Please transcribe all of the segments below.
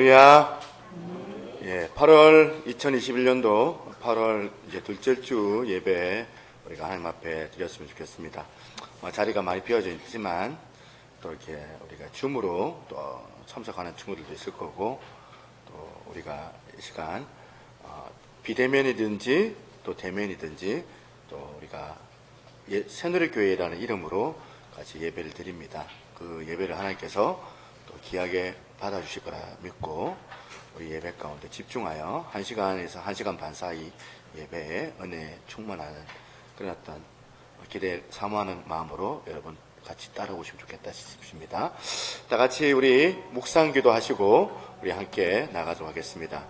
할렐루야. 8월 2021년도 8월 이제 둘째 주 예배 우리가 하나님 앞에 드렸으면 좋겠습니다. 자리가 많이 비어져 있지만 또 이렇게 우리가 줌으로 또 참석하는 친구들도 있을 거고, 또 우리가 이 시간 비대면이든지 또 대면이든지 또 우리가 새누리교회라는 이름으로 같이 예배를 드립니다. 그 예배를 하나님께서 또 귀하게 받아주실 거라 믿고 우리 예배 가운데 집중하여 1시간에서 1시간 반 사이 예배에 은혜에 충만하는 그런 어떤 기대 사모하는 마음으로 여러분 같이 따라오시면 좋겠다 싶습니다. 다 같이 우리 묵상 기도하시고 우리 함께 나가도록 하겠습니다.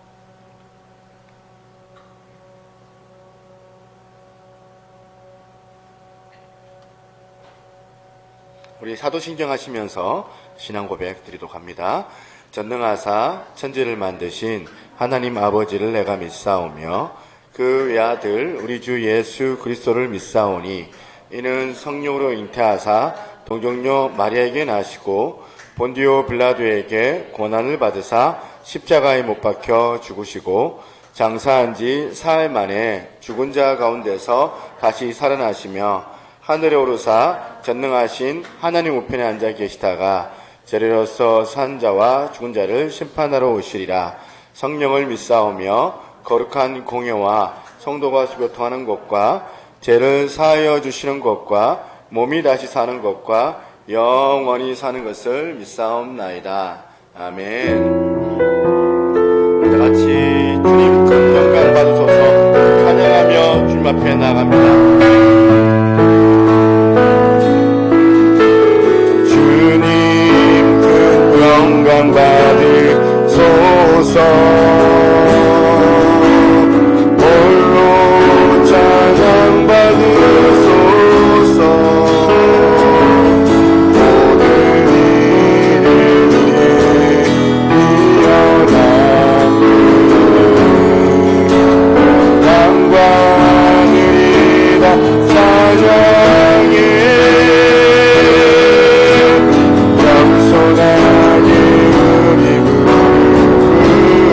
우리 사도신경 하시면서 신앙 고백 드리도록 합니다. 전능하사 천지를 만드신 하나님 아버지를 내가 믿사오며 그 외아들 우리 주 예수 그리스도를 믿사오니 이는 성령으로 잉태하사 동정녀 마리아에게 나시고 본디오 빌라도에게 고난을 받으사 십자가에 못 박혀 죽으시고 장사한 지 사흘 만에 죽은 자 가운데서 다시 살아나시며 하늘에 오르사 전능하신 하나님 우편에 앉아 계시다가 재래로서 산 자와 죽은 자를 심판하러 오시리라. 성령을 믿사오며 거룩한 공예와 성도가 교통하는 것과 죄를 사하여 주시는 것과 몸이 다시 사는 것과 영원히 사는 것을 믿사옵나이다. 아멘. 다 같이 주님 큰 영광 받으소서 찬양하며 주님 앞에 나갑니다. 영광 받으소서. 홀로 찬양 받으소서. 모든 이름이 뛰어나는 땅과 하늘이 다 찬양해. 겸손하게 우리 부르짖네.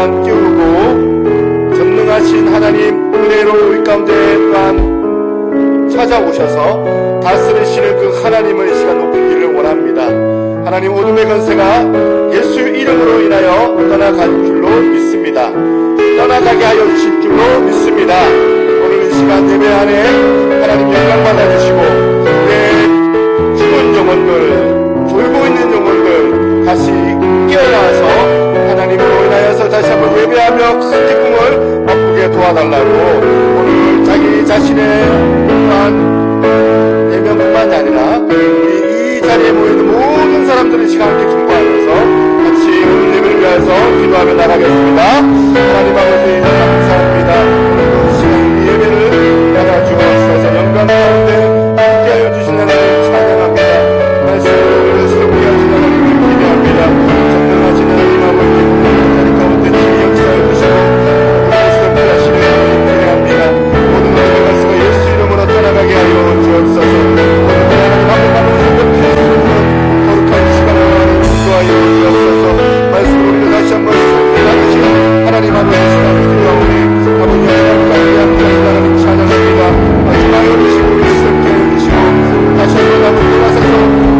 또한 깨우고 전능하신 하나님 은혜로 우리 가운데 또한 찾아오셔서 다스리시는 그 하나님의 시간 높이기를 원합니다. 하나님 어둠의 권세가 예수 이름으로 인하여 떠나갈 줄로 믿습니다. 떠나가게 하여 주실 줄로 믿습니다. 오늘 이 시간 예배 안에 하나님 영광 받아주시고 우리의 죽은 영혼들, 졸고 있는 영혼들 다시 깨어나서 하나님으로 인하여서 다시 한번 예배하며 큰 기쁨을 맛보게 도와달라고 오늘 자기 자신의 또한 예배뿐만이 아니라 우리 이 자리에 모이는 모든 사람들의 시간 함께 중보하면서 같이 오늘 예배를 위해서 기도하며 나가겠습니다. 하나님 아버지 감사합니다. 오늘도 시간 예배를 받아주옵소서. 영광 가운데 함께하여 주신 하나님 찬양합니다. 말씀을 새롭게 하신 하나님을 기대합니다. 전능하신 하나님 아버지 자리 가운데 지혜 역사해 주시고 새롭게 하시는 하나님 기대합니다. 모든 것의 말씀을 예수 이름으로 떠나가게 하여 주옵소서. 오늘 하나님 한번 거룩한 시간을 인도하여 주옵소서. 말씀을 우리가 다시 한번 새롭게 하시는 하나님 아버지 시간을 기도하오니 아버지 하나님까지 하나님 찬양합니다. 마지막에 주시고 우리 새롭게 해주시고 다시 한번 아버지 나서서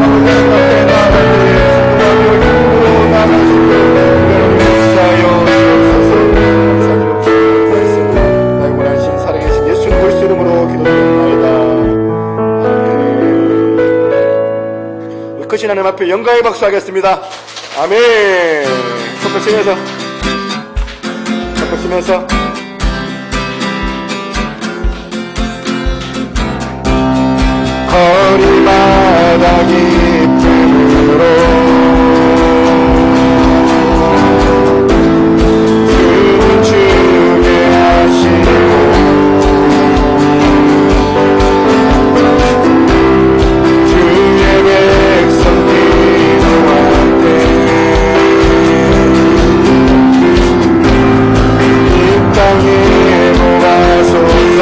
아버지 하나님 앞에 나아가기를 기도하며 기쁨으로 나아가시고 여러분 역사하여 주옵소서. 감사드립니다. 말씀 나의 원하신 살아계신 예수님 그리스도 이름으로 기도드립니다. 아멘. 우리 크신 하나님 앞에 영광의 박수하겠습니다. 아멘. 손을 치면서 치면서 거리마다 기쁨으로 주는 주게 하시고 주의 백성 기도할 때 땅에 모아소서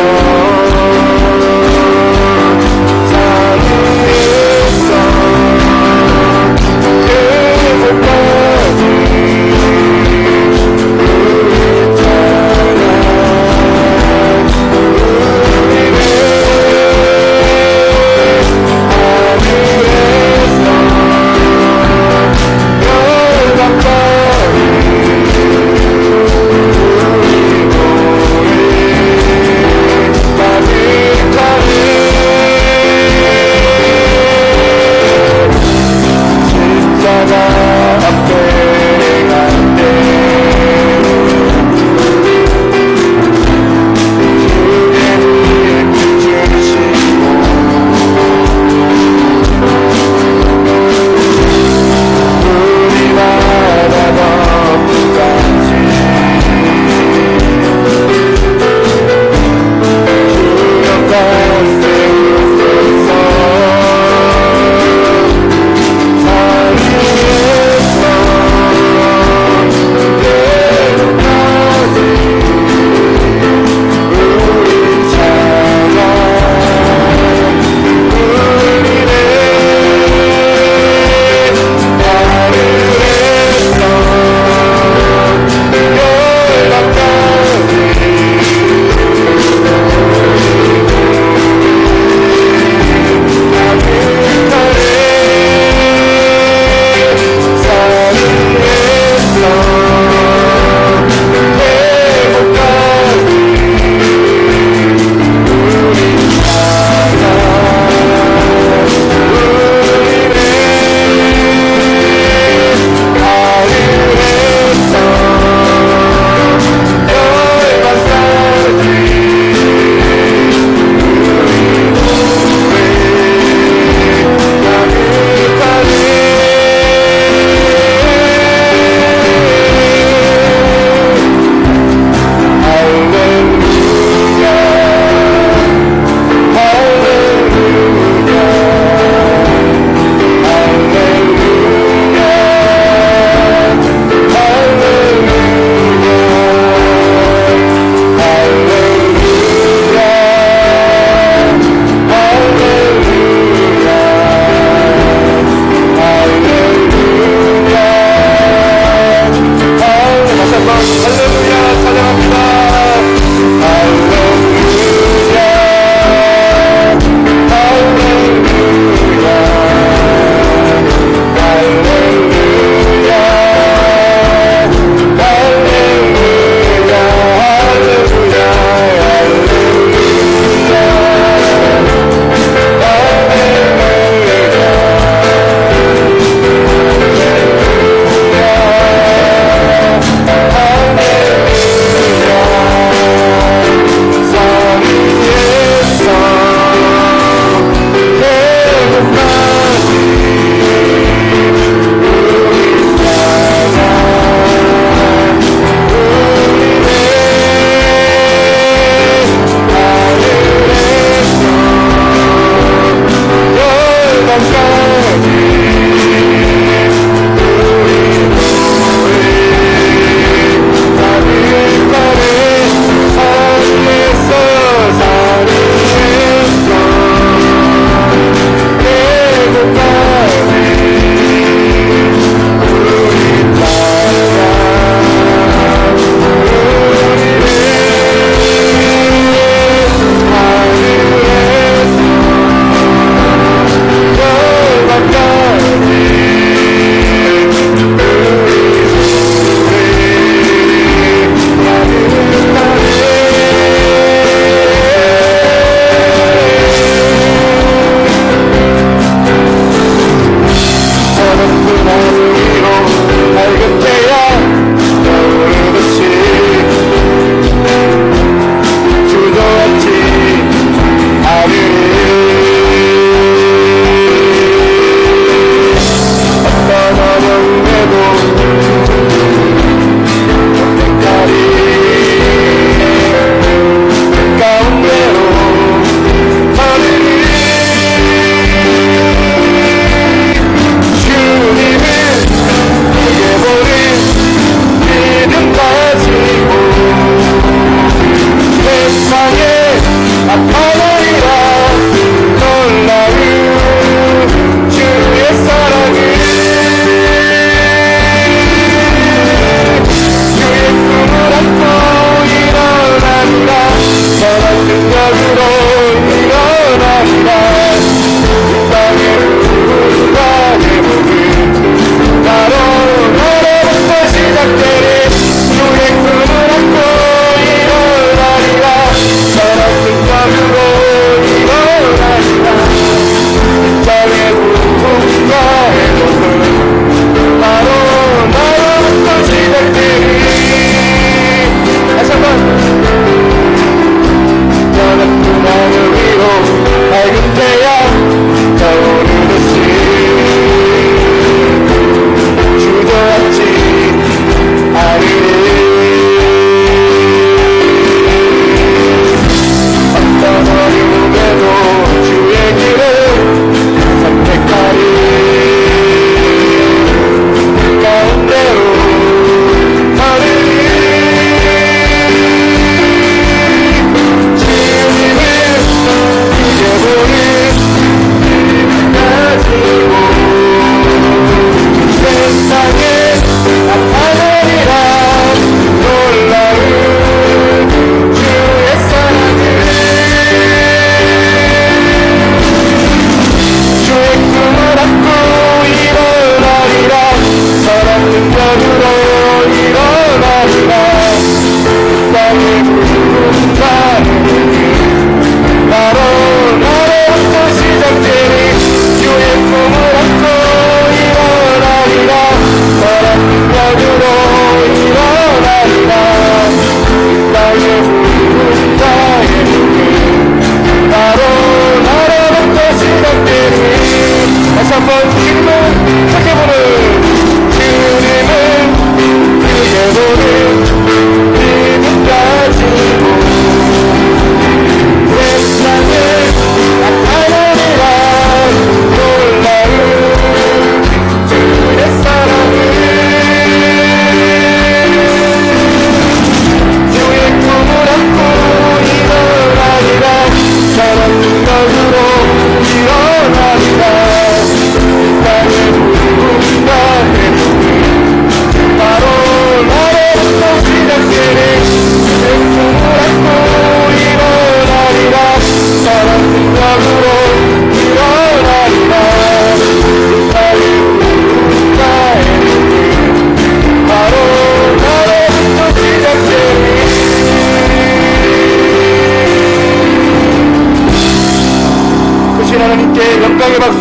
살리소서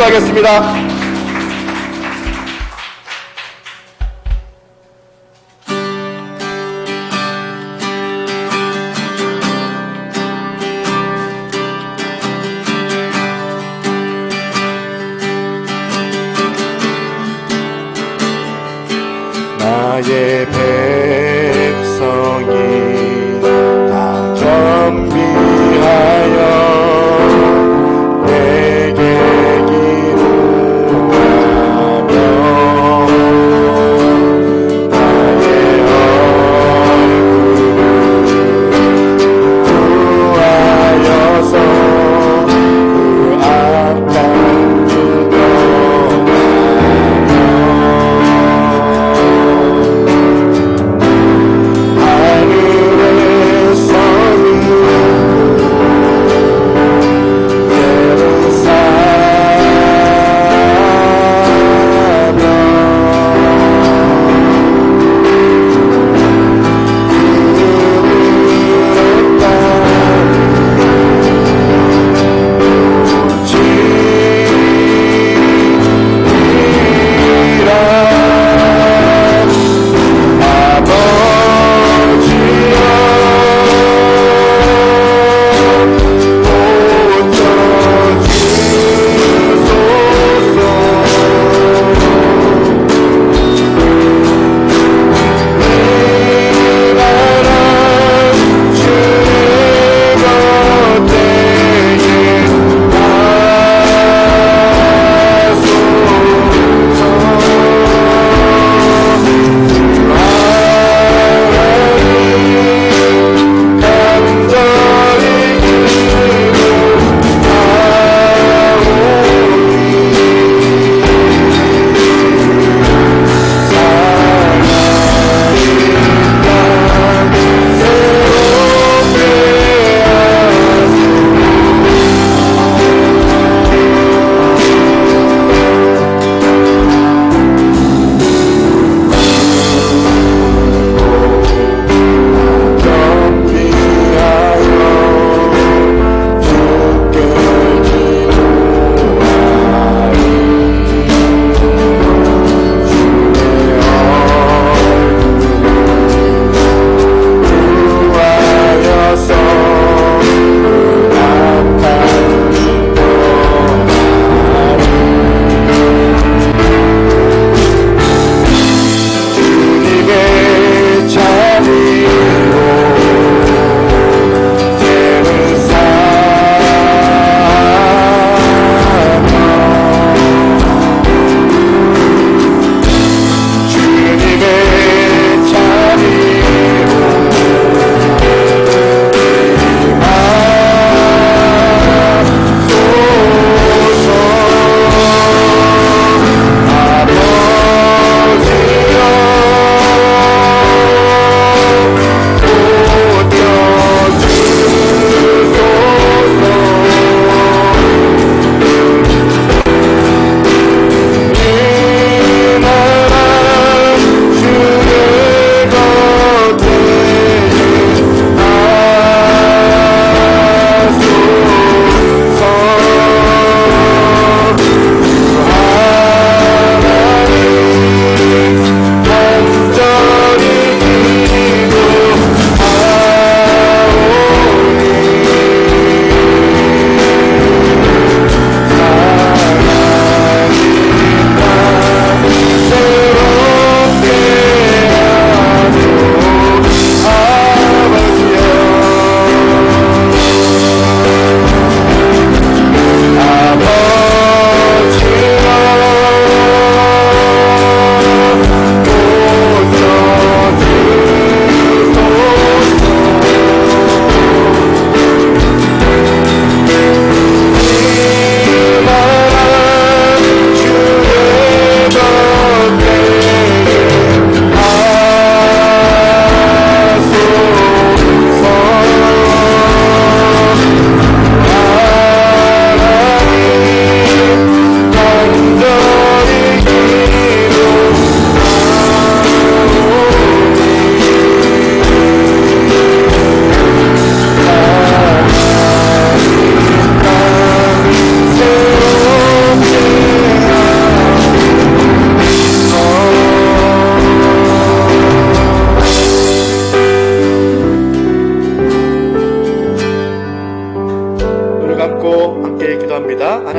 기도하겠습니다. 나의 백성이 다 겸비하여 내게 기도하라.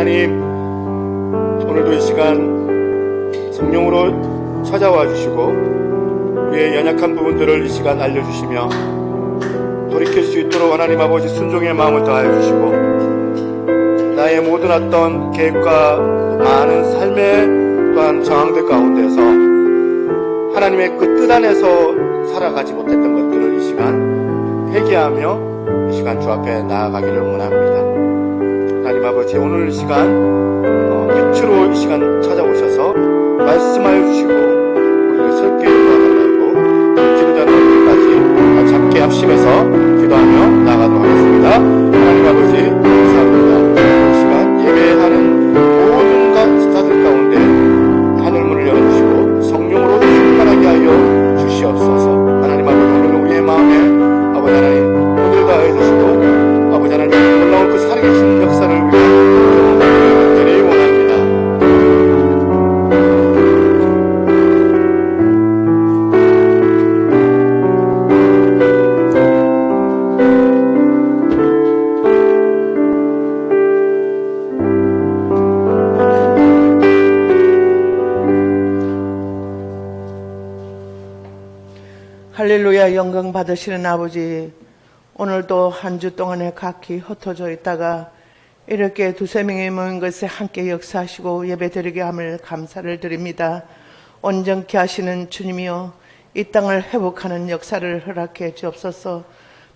하나님, 오늘도 이 시간 성령으로 찾아와 주시고 우리의 연약한 부분들을 이 시간 알려주시며 돌이킬 수 있도록 하나님 아버지 순종의 마음을 다하여 주시고 나의 모든 어떤 계획과 많은 삶의 또한 저항들 가운데서 하나님의 그 뜻 안에서 살아가지 못했던 것들을 이 시간 회개하며 이 시간 주 앞에 나아가기를 원합니다. 하나님 아버지, 오늘 이 시간 빛으로 이 시간 찾아오셔서 말씀하여 주시고 우리를 새롭게 도와달라고 기도자는 우리까지 같이 함께 합심해서 기도하며 나아가도록 하겠습니다. 하나님 아버지, 감사합니다. 이 시간 예배하는 모든 자들 가운데 하늘문을 열어주시고 성령으로 충만하게 하여 주시옵소서. 하나님 아버지, 오늘 우리의 마음에 아버지 하나님 오늘 다해 주시고 아버지 하나님 놀라운 그 살아계신 역사를 위해 원합니다. 할렐루야. 영광 받으시는 아버지, 오늘도 한 주 동안에 각기 흩어져 있다가 이렇게 두세 명이 모인 것에 함께 역사하시고 예배드리게 함을 감사를 드립니다. 온전케 하시는 주님이여, 이 땅을 회복하는 역사를 허락해 주옵소서.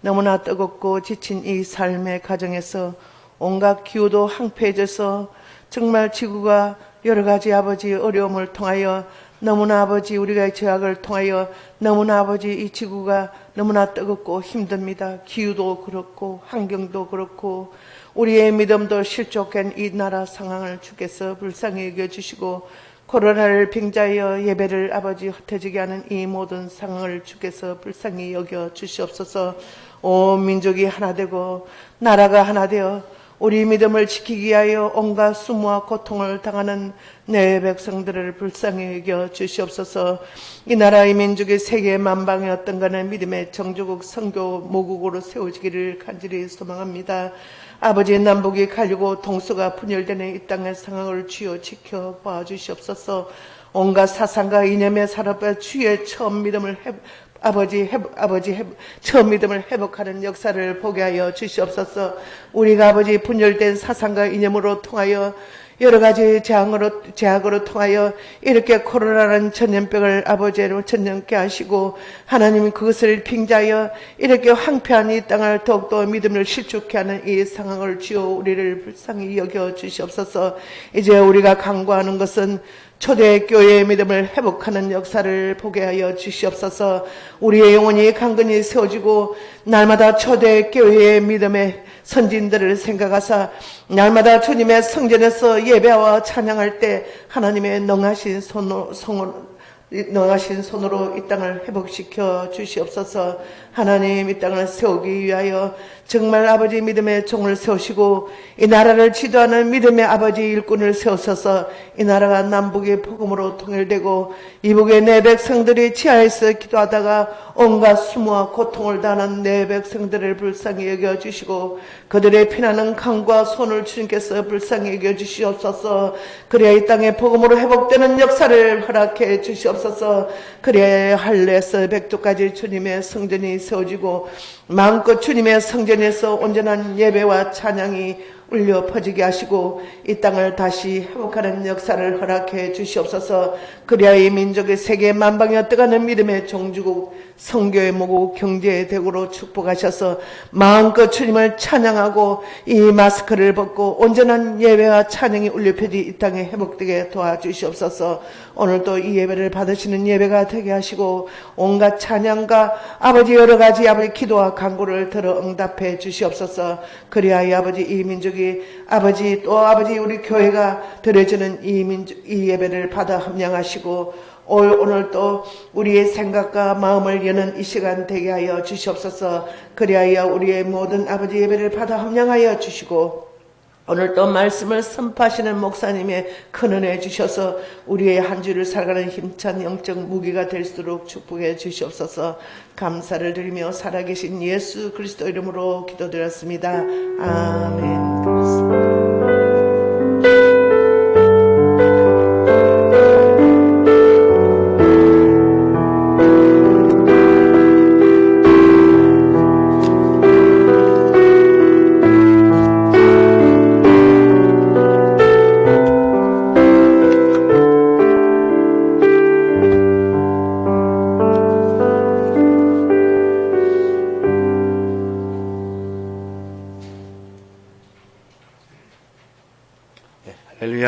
너무나 뜨겁고 지친 이 삶의 가정에서 온갖 기후도 황폐해져서 정말 지구가 여러 가지 아버지 어려움을 통하여 너무나 아버지 우리가 죄악을 통하여 너무나 아버지 이 지구가 너무나 뜨겁고 힘듭니다. 기후도 그렇고 환경도 그렇고 우리의 믿음도 실족한 이 나라 상황을 주께서 불쌍히 여겨주시고 코로나를 빙자하여 예배를 아버지 흩어지게 하는 이 모든 상황을 주께서 불쌍히 여겨주시옵소서. 온 민족이 하나 되고 나라가 하나 되어 우리 믿음을 지키기 위하여 온갖 수모와 고통을 당하는 내 백성들을 불쌍히 여겨 주시옵소서. 이 나라의 민족이 세계 만방의 어떤 간의 믿음의 정조국 선교 모국으로 세워지기를 간절히 소망합니다. 아버지, 남북이 갈리고 동서가 분열되는 이 땅의 상황을 주여 지켜봐 주시옵소서. 온갖 사상과 이념의 산업에 주의 처음 믿음을 처음 믿음을 회복하는 역사를 보게 하여 주시옵소서. 우리가 아버지 분열된 사상과 이념으로 통하여 여러 가지 제약으로 통하여 이렇게 코로나라는 전염병을 아버지로 전염케 하시고 하나님이 그것을 빙자하여 이렇게 황폐한 이 땅을 더욱더 믿음을 실축케 하는 이 상황을 주여 우리를 불쌍히 여겨 주시옵소서. 이제 우리가 간구하는 것은 초대교회의 믿음을 회복하는 역사를 보게 하여 주시옵소서. 우리의 영혼이 강건히 세워지고 날마다 초대교회의 믿음의 선진들을 생각하사 날마다 주님의 성전에서 예배와 찬양할 때 하나님의 능하신 손으로 이 땅을 회복시켜 주시옵소서. 하나님, 이 땅을 세우기 위하여 정말 아버지 믿음의 종을 세우시고 이 나라를 지도하는 믿음의 아버지 일꾼을 세우셔서 이 나라가 남북의 복음으로 통일되고 이북의 내 백성들이 지하에서 기도하다가 온갖 수모와 고통을 당하는 내 백성들을 불쌍히 여겨주시고 그들의 피나는 강과 손을 주님께서 불쌍히 여겨주시옵소서. 그래야 이 땅의 복음으로 회복되는 역사를 허락해 주시옵소서. 그래야 할례에서 백도까지 주님의 성전이 세워지고 마음껏 주님의 성전에서 온전한 예배와 찬양이 울려 퍼지게 하시고 이 땅을 다시 회복하는 역사를 허락해 주시옵소서. 그래야 이 민족의 세계 만방에 떠가는 믿음의 종주국 성교의 모국 경제의 대구로 축복하셔서 마음껏 주님을 찬양하고 이 마스크를 벗고 온전한 예배와 찬양이 울려 퍼지 이 땅에 회복되게 도와주시옵소서. 오늘도 이 예배를 받으시는 예배가 되게 하시고 온갖 찬양과 아버지 여러 가지 아버지 기도와 간구를 들어 응답해 주시옵소서. 그래야 이 아버지 이 민족이 아버지 또 아버지 우리 교회가 드려지는 이 예배를 받아 함양하시고 오늘 또 우리의 생각과 마음을 여는 이 시간 되게 하여 주시옵소서. 그리하여 우리의 모든 아버지 예배를 받아 함양하여 주시고 오늘 또 말씀을 선포하시는 목사님의 큰 은혜 주셔서 우리의 한 주를 살아가는 힘찬 영적 무기가 될수록 축복해 주시옵소서. 감사를 드리며 살아계신 예수 그리스도 이름으로 기도드렸습니다. 아멘.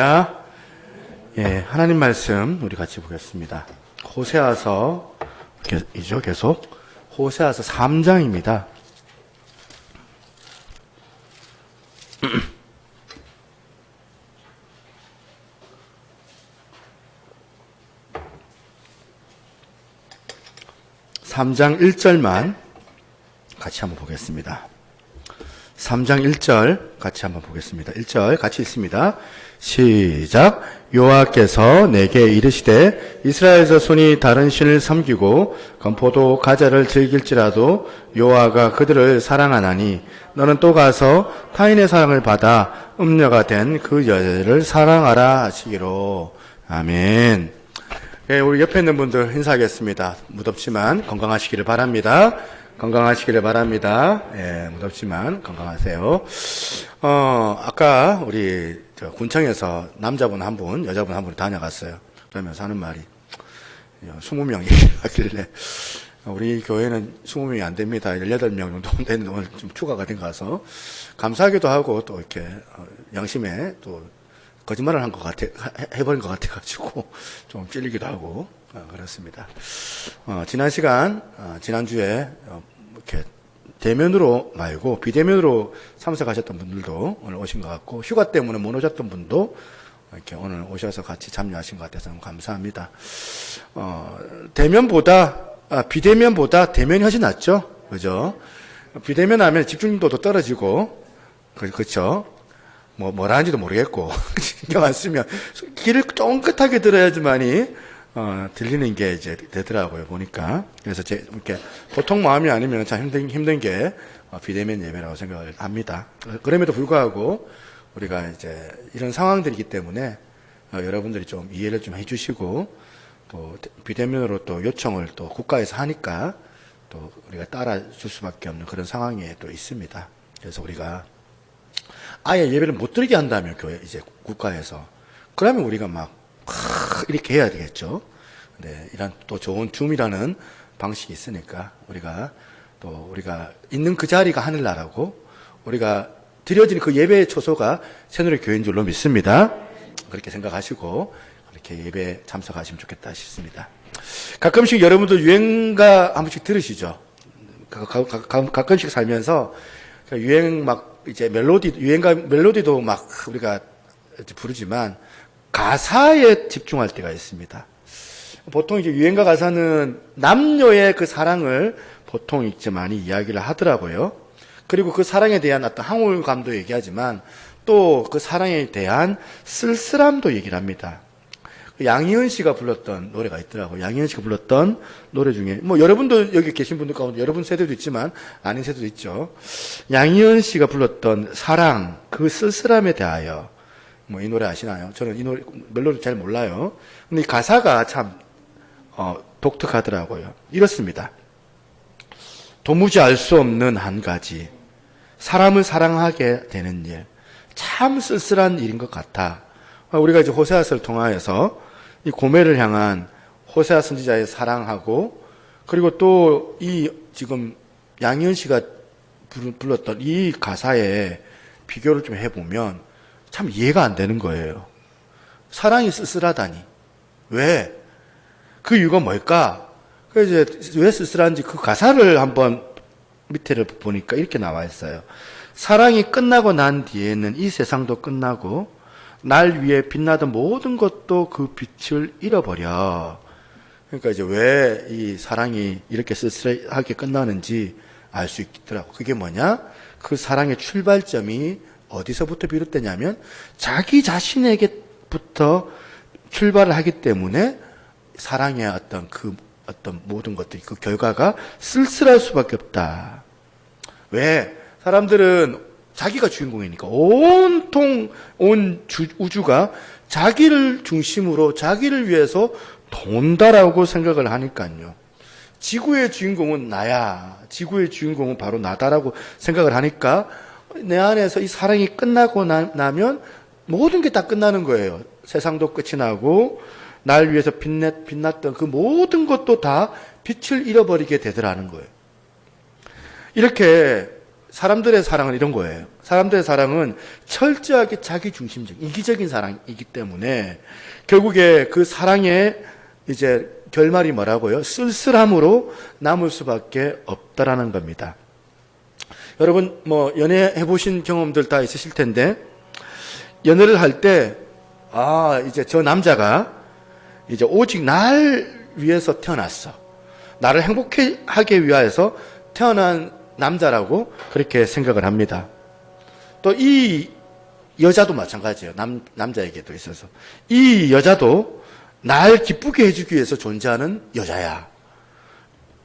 할렐루야. 예, 하나님 말씀 우리 같이 보겠습니다. 호세아서 이죠, 계속. 호세아서 3장입니다. (3장) 1절만 같이 한번 보겠습니다. 3장 1절 같이 한번 보겠습니다. 1절 같이 읽습니다. 시작. 여호와께서 내게 이르시되 이스라엘 자손이 다른 신을 섬기고 건포도 가자를 즐길지라도 여호와가 그들을 사랑하나니 너는 또 가서 타인의 사랑을 받아 음녀가 된 그 여자를 사랑하라 하시기로. 아멘. 예, 우리 옆에 있는 분들 인사하겠습니다. 무덥지만 건강하시기를 바랍니다. 건강하시기를 바랍니다. 예, 무덥지만 건강하세요. 아까 우리 군청에서 남자분 한 분, 여자분 한 분이 다녀갔어요. 그러면서 하는 말이 20명이 하길래 우리 교회는 20명이 안 됩니다. 18명 정도 되는데 오늘 좀 추가가 된 것 같아서 감사하기도 하고 또 이렇게 양심에 또 거짓말을 한 것 같아, 해버린 것 같아가지고 좀 찔리기도 하고 그렇습니다. 지난주에 이렇게 대면으로 말고 비대면으로 참석하셨던 분들도 오늘 오신 것 같고 휴가 때문에 못 오셨던 분도 이렇게 오늘 오셔서 같이 참여하신 것 같아서 너무 감사합니다. 비대면보다 대면이 훨씬 낫죠, 그죠? 비대면 하면 집중도도 떨어지고 그렇죠. 뭐라 하는지도 모르겠고 신경 안 쓰면 귀를 쫑긋하게 들어야지만이 들리는 게 이제 되더라고요, 보니까. 그래서 이렇게 보통 마음이 아니면 참 힘든 게 비대면 예배라고 생각을 합니다. 그럼에도 불구하고 우리가 이제 이런 상황들이기 때문에 여러분들이 좀 이해를 좀 해주시고 또 비대면으로 또 요청을 또 국가에서 하니까 또 우리가 따라줄 수밖에 없는 그런 상황에 또 있습니다. 그래서 우리가 아예 예배를 못 드리게 한다면 교회 이제 국가에서 그러면 우리가 막 이렇게 해야 되겠죠. 네, 이런 또 좋은 줌이라는 방식이 있으니까 우리가 있는 그 자리가 하늘나라고 우리가 드려진 그 예배의 초소가 새누리 교회인 줄로 믿습니다. 그렇게 생각하시고 그렇게 예배에 참석하시면 좋겠다 싶습니다. 가끔씩 여러분들 유행가 한 번씩 들으시죠. 가끔씩 살면서 유행 막 이제 유행가 멜로디도 막 우리가 부르지만 가사에 집중할 때가 있습니다. 보통 이제 유행가 가사는 남녀의 그 사랑을 보통 이제 많이 이야기를 하더라고요. 그리고 그 사랑에 대한 어떤 항울감도 얘기하지만 또 그 사랑에 대한 쓸쓸함도 얘기를 합니다. 양희은 씨가 불렀던 노래가 있더라고요. 양희은 씨가 불렀던 노래 중에 여러분도 여기 계신 분들 가운데 여러분 세대도 있지만 아닌 세대도 있죠. 양희은 씨가 불렀던 사랑, 그 쓸쓸함에 대하여 이 노래 아시나요? 저는 이 노래 멜로디 잘 몰라요. 근데 이 가사가 참 독특하더라고요. 이렇습니다. 도무지 알 수 없는 한 가지, 사람을 사랑하게 되는 일, 참 쓸쓸한 일인 것 같아. 우리가 이제 호세아서를 통하여서 이 고멜을 향한 호세아 선지자의 사랑하고 그리고 또 이 지금 양희은 씨가 불렀던 이 가사에 비교를 좀 해보면 참 이해가 안 되는 거예요. 사랑이 쓸쓸하다니. 왜? 그 이유가 뭘까? 그래서 이제 왜 쓸쓸한지 그 가사를 한번 밑에를 보니까 이렇게 나와 있어요. 사랑이 끝나고 난 뒤에는 이 세상도 끝나고 날 위해 빛나던 모든 것도 그 빛을 잃어버려. 그러니까 이제 왜 이 사랑이 이렇게 쓸쓸하게 끝나는지 알 수 있더라고. 그게 뭐냐? 그 사랑의 출발점이 어디서부터 비롯되냐면 자기 자신에게부터 출발을 하기 때문에 사랑의 어떤 모든 것들이 그 결과가 쓸쓸할 수밖에 없다. 왜? 사람들은 자기가 주인공이니까 온통 온 우주가 자기를 중심으로 자기를 위해서 돈다라고 생각을 하니까요. 지구의 주인공은 나야. 지구의 주인공은 바로 나다라고 생각을 하니까 내 안에서 이 사랑이 끝나고 나면 모든 게 다 끝나는 거예요. 세상도 끝이 나고 날 위해서 빛났던 그 모든 것도 다 빛을 잃어버리게 되더라는 거예요. 이렇게 사람들의 사랑은 이런 거예요. 사람들의 사랑은 철저하게 자기중심적, 이기적인 사랑이기 때문에 결국에 그 사랑의 이제 결말이 뭐라고요? 쓸쓸함으로 남을 수밖에 없다라는 겁니다. 여러분 뭐 연애해 보신 경험들 다 있으실 텐데 연애를 할 때 이제 저 남자가 이제 오직 날 위해서 태어났어. 나를 행복하게 하기 위해서 태어난 남자라고 그렇게 생각을 합니다. 또 이 여자도 마찬가지예요. 남자에게도 있어서. 이 여자도 날 기쁘게 해주기 위해서 존재하는 여자야.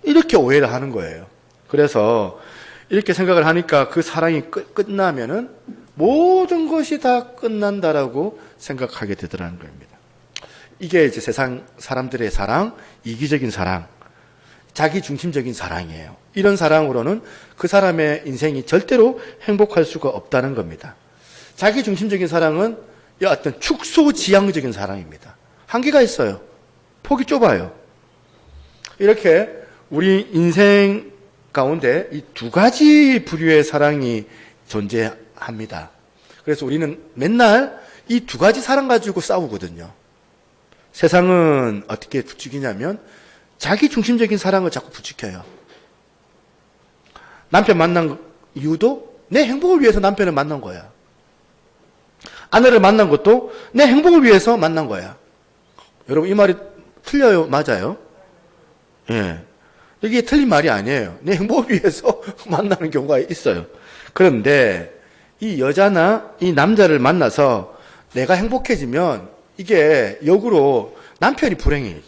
이렇게 오해를 하는 거예요. 그래서 이렇게 생각을 하니까 그 사랑이 끝나면은 모든 것이 다 끝난다라고 생각하게 되더라는 겁니다. 이게 이제 세상 사람들의 사랑, 이기적인 사랑, 자기중심적인 사랑이에요. 이런 사랑으로는 그 사람의 인생이 절대로 행복할 수가 없다는 겁니다. 자기중심적인 사랑은 어떤 축소지향적인 사랑입니다. 한계가 있어요. 폭이 좁아요. 이렇게 우리 인생 가운데 이 두 가지 부류의 사랑이 존재합니다. 그래서 우리는 맨날 이 두 가지 사랑 가지고 싸우거든요. 세상은 어떻게 부추기냐면 자기 중심적인 사랑을 자꾸 부추겨요. 남편 만난 이유도 내 행복을 위해서 남편을 만난 거야. 아내를 만난 것도 내 행복을 위해서 만난 거야. 여러분 이 말이 틀려요? 맞아요? 예. 이게 틀린 말이 아니에요. 내 행복을 위해서 만나는 경우가 있어요. 그런데 이 여자나 이 남자를 만나서 내가 행복해지면 이게 역으로 남편이 불행해.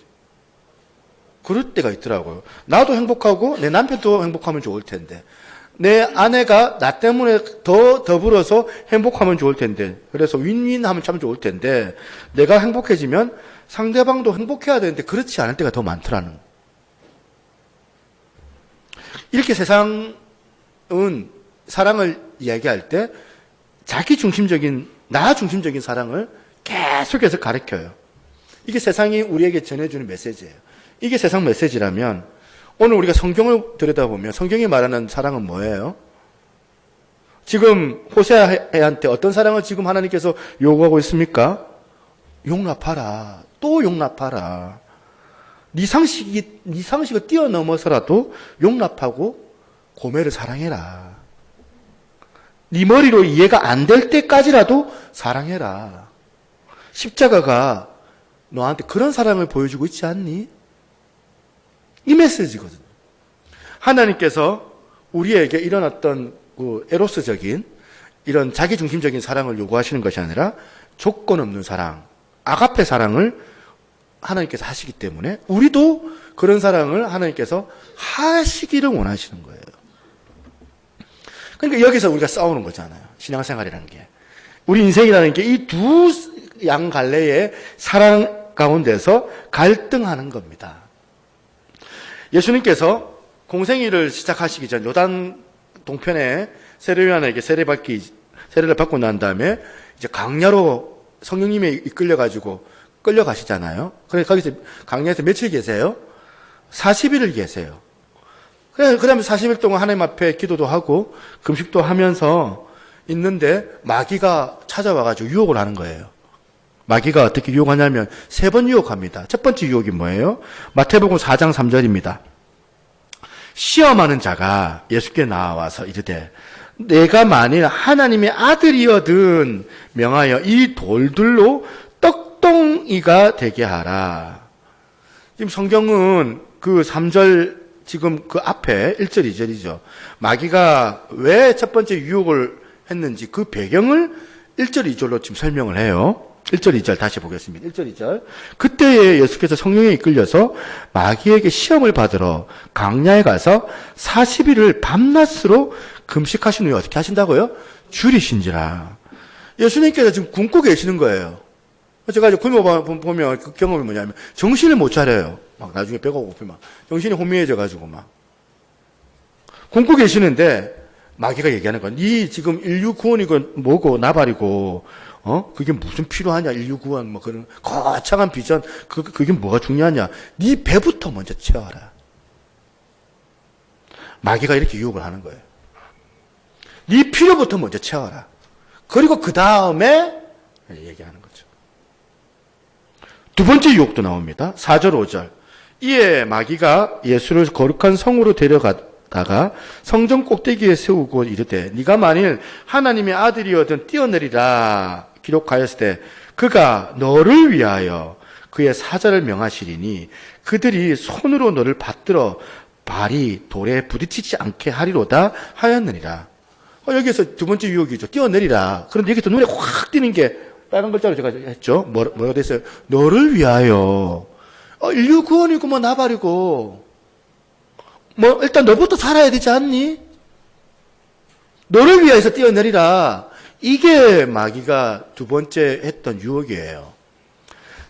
그럴 때가 있더라고요. 나도 행복하고 내 남편도 행복하면 좋을 텐데 내 아내가 나 때문에 더 더불어서 행복하면 좋을 텐데 그래서 윈윈하면 참 좋을 텐데 내가 행복해지면 상대방도 행복해야 되는데 그렇지 않을 때가 더 많더라는 거예요. 이렇게 세상은 사랑을 이야기할 때 자기중심적인 나 중심적인 사랑을 계속해서 가르쳐요. 이게 세상이 우리에게 전해주는 메시지예요. 이게 세상 메시지라면 오늘 우리가 성경을 들여다보면 성경이 말하는 사랑은 뭐예요? 지금 호세아한테 어떤 사랑을 지금 하나님께서 요구하고 있습니까? 용납하라. 또 용납하라. 네 상식을 뛰어넘어서라도 용납하고 고매를 사랑해라. 네 머리로 이해가 안 될 때까지라도 사랑해라. 십자가가 너한테 그런 사랑을 보여주고 있지 않니? 이 메시지거든요. 하나님께서 우리에게 이런 어떤 에로스적인 이런 자기중심적인 사랑을 요구하시는 것이 아니라 조건 없는 사랑, 아가페 사랑을 하나님께서 하시기 때문에 우리도 그런 사랑을 하나님께서 하시기를 원하시는 거예요. 그러니까 여기서 우리가 싸우는 거잖아요. 신앙생활이라는 게. 우리 인생이라는 게 이 두 양갈래의 사랑 가운데서 갈등하는 겁니다. 예수님께서 공생애를 시작하시기 전 요단 동편에 세례요한에게 세례를 받고 난 다음에 이제 강야로 성령님에 이끌려가지고 끌려가시잖아요. 그래서 거기서 강야에서 며칠 계세요? 40일을 계세요. 그 다음에 40일 동안 하나님 앞에 기도도 하고 금식도 하면서 있는데 마귀가 찾아와가지고 유혹을 하는 거예요. 마귀가 어떻게 유혹하냐면 3번 유혹합니다. 첫 번째 유혹이 뭐예요? 마태복음 4장 3절입니다. 시험하는 자가 예수께 나와서 이르되 내가 만일 하나님의 아들이거든 명하여 이 돌들로 떡덩이가 되게 하라. 지금 성경은 그 3절 지금 그 앞에 1절 2절이죠. 마귀가 왜 첫 번째 유혹을 했는지 그 배경을 1절 2절로 지금 설명을 해요. 1절 2절 다시 보겠습니다. 1절 2절. 그때에 예수께서 성령에 이끌려서 마귀에게 시험을 받으러 강야에 가서 40일을 밤낮으로 금식하신 후에 어떻게 하신다고요? 줄이신지라. 예수님께서 지금 굶고 계시는 거예요. 제가 이제 굶어 보면 그 경험이 뭐냐면 정신을 못 차려요. 막 나중에 배가 고프면 정신이 혼미해져 가지고 막 굶고 계시는데 마귀가 얘기하는 거야. 네 지금 인류 구원이고 뭐고 나발이고 그게 무슨 필요하냐? 인류 구원 뭐 그런 거창한 비전 그게 뭐가 중요하냐? 네 배부터 먼저 채워라. 마귀가 이렇게 유혹을 하는 거예요. 네 필요부터 먼저 채워라. 그리고 그 다음에 얘기하는 거죠. 두 번째 유혹도 나옵니다. 4절 5절. 이에 마귀가 예수를 거룩한 성으로 데려가다가 성전 꼭대기에 세우고 이르되 네가 만일 하나님의 아들이어든 뛰어내리라 기록하였을 때 그가 너를 위하여 그의 사자를 명하시리니 그들이 손으로 너를 받들어 발이 돌에 부딪히지 않게 하리로다 하였느니라. 여기서 두 번째 유혹이죠. 뛰어내리라. 그런데 여기서 눈에 확 띄는 게 빨간 글자로 제가 했죠. 뭐라고 됐어요? 너를 위하여. 인류 구원이고 뭐 나발이고 뭐 일단 너부터 살아야 되지 않니? 너를 위해서 뛰어내리라. 이게 마귀가 두 번째 했던 유혹이에요.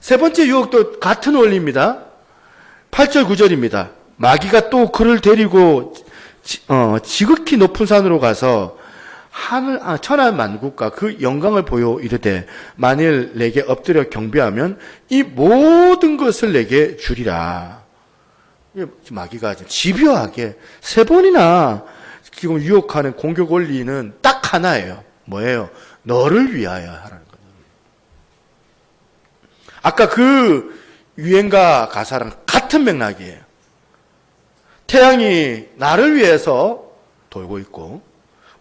세 번째 유혹도 같은 원리입니다. 8절 9절입니다. 마귀가 또 그를 데리고 지극히 높은 산으로 가서 천하 만국과 그 영광을 보여 이르되 만일 내게 엎드려 경배하면 이 모든 것을 내게 주리라. 마귀가 집요하게 세 번이나 지금 유혹하는 공격 원리는 딱 하나예요. 뭐예요? 너를 위하여 하라는 거예요. 아까 그 유행가 가사랑 같은 맥락이에요. 태양이 나를 위해서 돌고 있고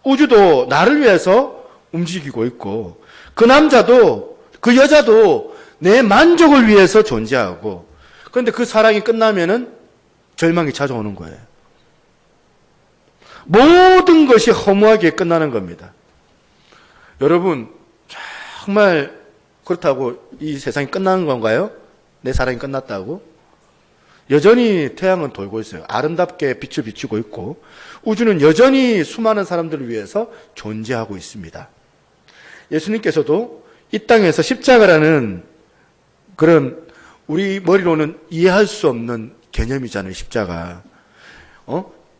우주도 나를 위해서 움직이고 있고 그 남자도 그 여자도 내 만족을 위해서 존재하고 그런데 그 사랑이 끝나면은 절망이 찾아오는 거예요. 모든 것이 허무하게 끝나는 겁니다. 여러분 정말 그렇다고 이 세상이 끝나는 건가요? 내 사랑이 끝났다고? 여전히 태양은 돌고 있어요. 아름답게 빛을 비추고 있고 우주는 여전히 수많은 사람들을 위해서 존재하고 있습니다. 예수님께서도 이 땅에서 십자가라는 그런 우리 머리로는 이해할 수 없는 개념이잖아요. 십자가.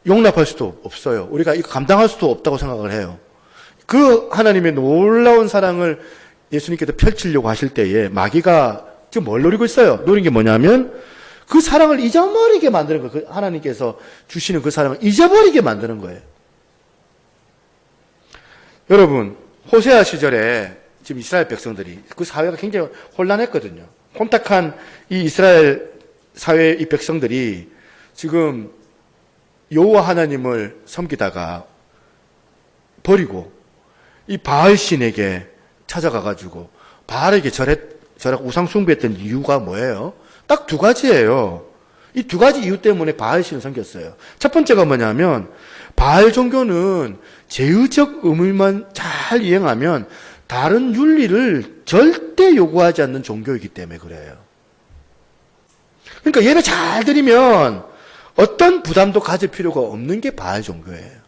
용납할 수도 없어요. 우리가 이거 감당할 수도 없다고 생각을 해요. 그 하나님의 놀라운 사랑을 예수님께서 펼치려고 하실 때에 마귀가 지금 뭘 노리고 있어요? 노린 게 뭐냐면 그 사랑을 잊어버리게 만드는 거예요. 그 하나님께서 주시는 그 사랑을 잊어버리게 만드는 거예요. 여러분, 호세아 시절에 지금 이스라엘 백성들이 그 사회가 굉장히 혼란했거든요. 혼탁한 이 이스라엘 사회 이 백성들이 지금 여호와 하나님을 섬기다가 버리고 이 바알 신에게 찾아가가지고 바알에게 절하고 우상 숭배했던 이유가 뭐예요? 딱 두 가지예요. 이 두 가지 이유 때문에 바알 신을 섬겼어요. 첫 번째가 뭐냐면 바알 종교는 제의적 의무만 잘 이행하면 다른 윤리를 절대 요구하지 않는 종교이기 때문에 그래요. 그러니까 예배 잘 드리면 어떤 부담도 가질 필요가 없는 게 바알 종교예요.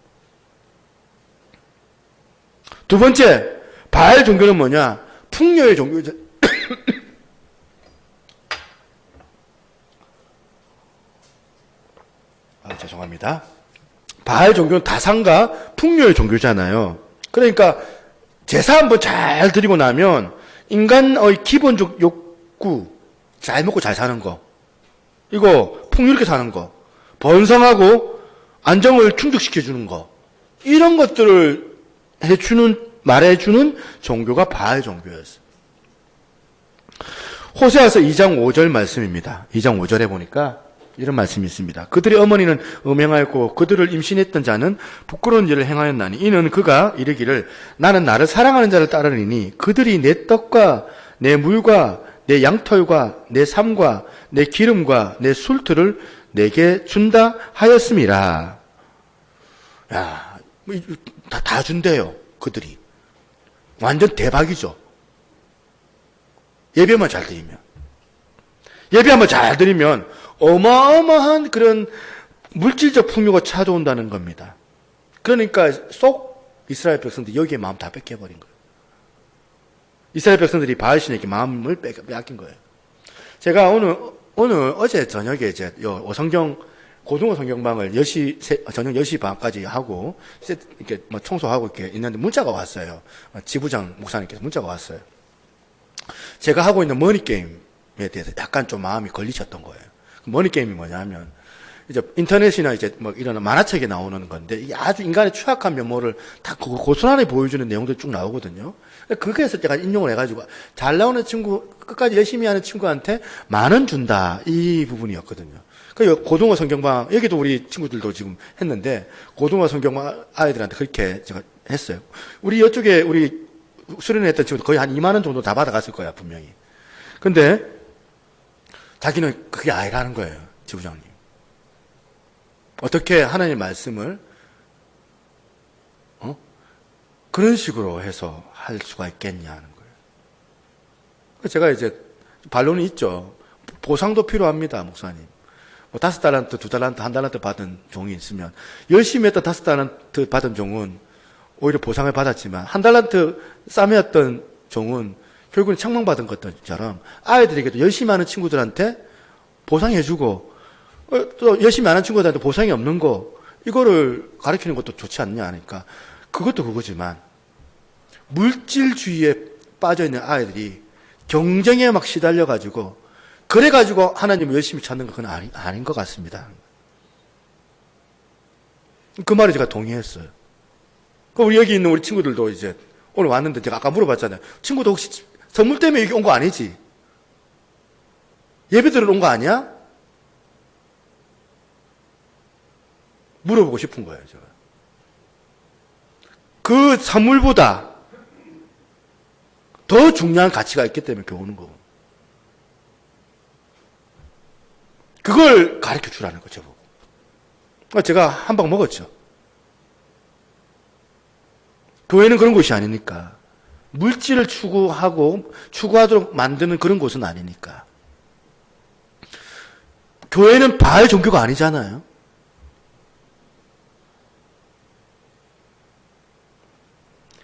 두 번째, 바알 종교는 뭐냐? 풍요의 종교죠. 죄송합니다. 바알 종교는 다산과 풍요의 종교잖아요. 그러니까 제사 한번 잘 드리고 나면 인간의 기본적 욕구, 잘 먹고 잘 사는 거, 이거 풍요롭게 사는 거, 번성하고 안정을 충족시켜주는 거, 이런 것들을 말해주는 종교가 바알 종교였어요. 호세아서 2장 5절 말씀입니다. 2장 5절에 보니까 이런 말씀이 있습니다. 그들의 어머니는 음행하였고 그들을 임신했던 자는 부끄러운 일을 행하였나니 이는 그가 이르기를 나는 나를 사랑하는 자를 따르리니 그들이 내 떡과 내 물과 내 양털과 내 삶과 내 기름과 내 술틀을 내게 준다 하였음이라. 야, 다 준대요. 그들이. 완전 대박이죠. 예배만 잘 드리면. 예배 한번 잘 드리면 어마어마한 그런 물질적 풍요가 찾아온다는 겁니다. 그러니까 쏙 이스라엘 백성들이 여기에 마음 다 뺏겨버린 거예요. 이스라엘 백성들이 바알신에게 마음을 빼앗긴 거예요. 제가 어제 저녁에 이제 성경 고등어 성경방을 저녁 10시 반까지 하고 이렇게 뭐 청소하고 이렇게 있는데 문자가 왔어요. 지부장 목사님께서 문자가 왔어요. 제가 하고 있는 머니 게임에 대해서 약간 좀 마음이 걸리셨던 거예요. 머니 게임이 뭐냐면 이제 인터넷이나 이제 뭐 이런 만화책에 나오는 건데 이게 아주 인간의 추악한 면모를 다 고스란히 보여주는 내용들이 쭉 나오거든요. 거기에서 제가 인용을 해가지고 잘 나오는 친구, 끝까지 열심히 하는 친구한테 10,000원 준다. 이 부분이었거든요. 그 고등어 성경방, 여기도 우리 친구들도 지금 했는데 고등어 성경방 아이들한테 그렇게 제가 했어요. 우리 이쪽에 우리 수련했던 친구들 거의 한 20,000원 정도 다 받아갔을 거야, 분명히. 근데 자기는 그게 아니라는 거예요, 지부장님. 어떻게 하나님의 말씀을 그런 식으로 해서 할 수가 있겠냐는 거예요. 제가 이제 반론이 있죠. 보상도 필요합니다, 목사님. 뭐 5달란트, 2달란트, 1달란트 받은 종이 있으면 열심히 했던 5달란트 받은 종은 오히려 보상을 받았지만 1달란트 쌈이었던 종은 결국은 책망받은 것처럼 아이들에게도 열심히 하는 친구들한테 보상해주고 또 열심히 하는 친구들한테 보상이 없는 거 이거를 가르치는 것도 좋지 않냐 하니까 그것도 그거지만 물질주의에 빠져있는 아이들이 경쟁에 막 시달려가지고 그래가지고 하나님을 열심히 찾는 건 그건 아닌 것 같습니다. 그 말에 제가 동의했어요. 우리 여기 있는 우리 친구들도 이제 오늘 왔는데 제가 아까 물어봤잖아요. 친구도 혹시 선물 때문에 여기 온 거 아니지? 예배 들으러 온 거 아니야? 물어보고 싶은 거예요, 제가. 그 선물보다 더 중요한 가치가 있기 때문에 이렇게 오는 거고. 그걸 가르쳐 주라는 거죠. 제가 한 방 먹었죠. 교회는 그런 곳이 아니니까. 물질을 추구하도록 만드는 그런 곳은 아니니까. 교회는 바알 종교가 아니잖아요.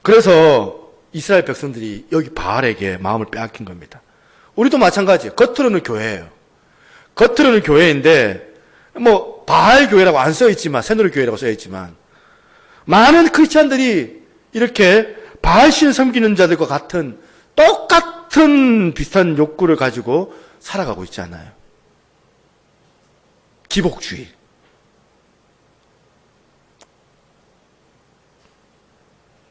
그래서 이스라엘 백성들이 여기 바알에게 마음을 빼앗긴 겁니다. 우리도 마찬가지예요. 겉으로는 교회예요. 겉으로는 교회인데 뭐 바알 교회라고 안 써있지만 새누리 교회라고 써있지만 많은 크리스찬들이 이렇게 바알 신을 섬기는 자들과 같은 똑같은 비슷한 욕구를 가지고 살아가고 있지 않아요. 기복주의.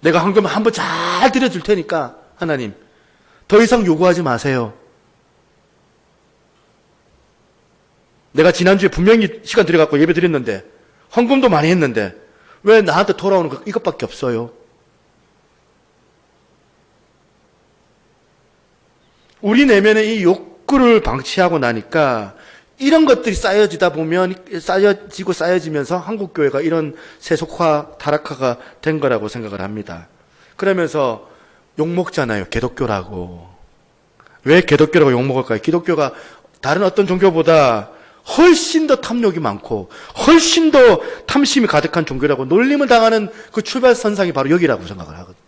내가 헌금 한번 잘 드려줄 테니까 하나님 더 이상 요구하지 마세요. 내가 지난주에 분명히 시간 들여갖고 예배 드렸는데 헌금도 많이 했는데 왜 나한테 돌아오는 거 이것밖에 없어요? 우리 내면의 이 욕구를 방치하고 나니까 이런 것들이 쌓여지다 보면 쌓여지면서 한국교회가 이런 세속화, 타락화가 된 거라고 생각을 합니다. 그러면서 욕먹잖아요. 개독교라고. 왜 개독교라고 욕먹을까요? 기독교가 다른 어떤 종교보다 훨씬 더 탐욕이 많고 훨씬 더 탐심이 가득한 종교라고 놀림을 당하는 그 출발선상이 바로 여기라고 생각을 하거든요.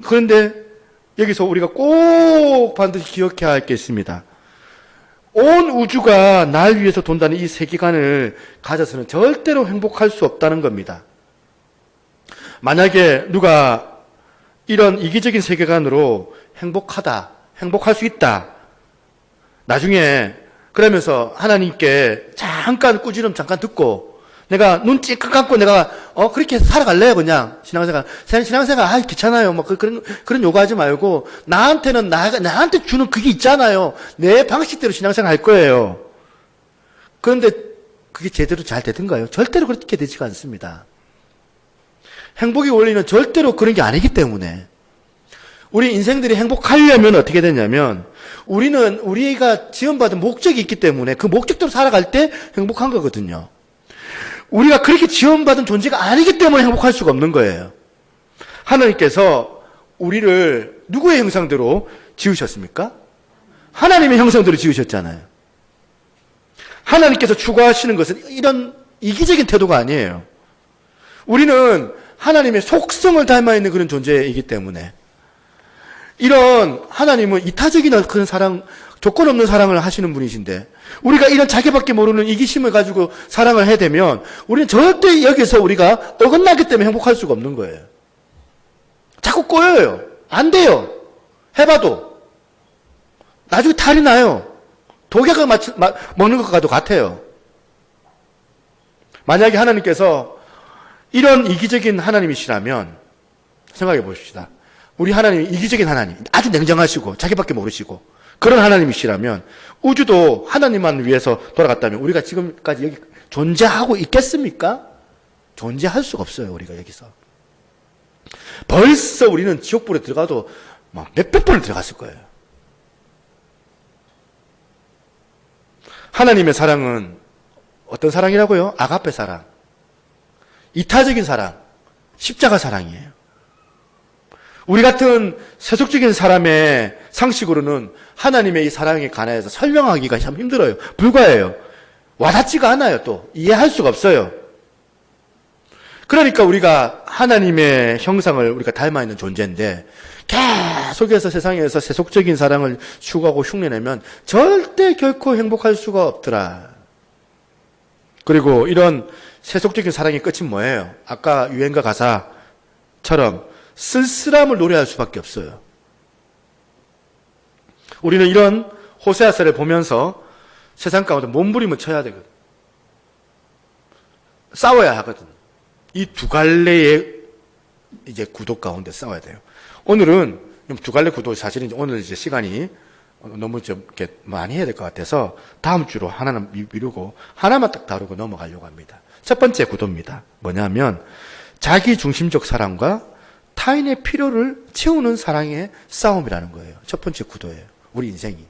그런데 여기서 우리가 꼭 반드시 기억해야 할 게 있습니다. 온 우주가 날 위해서 돈다는 이 세계관을 가져서는 절대로 행복할 수 없다는 겁니다. 만약에 누가 이런 이기적인 세계관으로 행복할 수 있다. 나중에 그러면서 하나님께 잠깐 꾸지람 잠깐 듣고 내가 눈 찔끔 감고 내가 그렇게 살아갈래요 그냥 신앙생활 귀찮아요 뭐 그런 요구하지 말고 나한테 주는 그게 있잖아요. 내 방식대로 신앙생활 할 거예요. 그런데 그게 제대로 잘 되던가요? 절대로 그렇게 되지가 않습니다. 행복의 원리는 절대로 그런 게 아니기 때문에 우리 인생들이 행복하려면 어떻게 되냐면 우리는 우리가 지원받은 목적이 있기 때문에 그 목적대로 살아갈 때 행복한 거거든요. 우리가 그렇게 지원받은 존재가 아니기 때문에 행복할 수가 없는 거예요. 하나님께서 우리를 누구의 형상대로 지으셨습니까? 하나님의 형상대로 지으셨잖아요. 하나님께서 추구하시는 것은 이런 이기적인 태도가 아니에요. 우리는 하나님의 속성을 닮아 있는 그런 존재이기 때문에 이런 하나님은 이타적인 그런 사랑, 조건 없는 사랑을 하시는 분이신데 우리가 이런 자기밖에 모르는 이기심을 가지고 사랑을 해야 되면 우리는 절대 여기서 우리가 어긋나기 때문에 행복할 수가 없는 거예요. 자꾸 꼬여요. 안 돼요. 해봐도. 나중에 탈이 나요. 독약을 먹는 것과도 같아요. 만약에 하나님께서 이런 이기적인 하나님이시라면 생각해 보십시다. 우리 하나님이 이기적인 하나님, 아주 냉정하시고 자기밖에 모르시고 그런 하나님이시라면 우주도 하나님만 위해서 돌아갔다면 우리가 지금까지 여기 존재하고 있겠습니까? 존재할 수가 없어요. 우리가 여기서. 벌써 우리는 지옥불에 들어가도 막 몇백 번을 들어갔을 거예요. 하나님의 사랑은 어떤 사랑이라고요? 아가페 사랑. 이타적인 사랑. 십자가 사랑이에요. 우리 같은 세속적인 사람의 상식으로는 하나님의 이 사랑에 관해서 설명하기가 참 힘들어요. 불가해요. 와닿지가 않아요. 또 이해할 수가 없어요. 그러니까 우리가 하나님의 형상을 우리가 닮아 있는 존재인데 계속해서 세상에서 세속적인 사랑을 추구하고 흉내내면 절대 결코 행복할 수가 없더라. 그리고 이런 세속적인 사랑의 끝은 뭐예요? 아까 유행가 가사처럼 쓸쓸함을 노래할 수밖에 없어요. 우리는 이런 호세아서를 보면서 세상 가운데 몸부림을 쳐야 되거든. 싸워야 하거든. 이 두 갈래의 이제 구도 가운데 싸워야 돼요. 오늘은 두 갈래 구도 사실은 오늘 이제 시간이 너무 좀 이렇게 많이 해야 될 것 같아서 다음 주로 하나는 미루고 하나만 딱 다루고 넘어가려고 합니다. 첫 번째 구도입니다. 뭐냐면 자기 중심적 사랑과 타인의 필요를 채우는 사랑의 싸움이라는 거예요. 첫 번째 구도예요. 우리 인생이.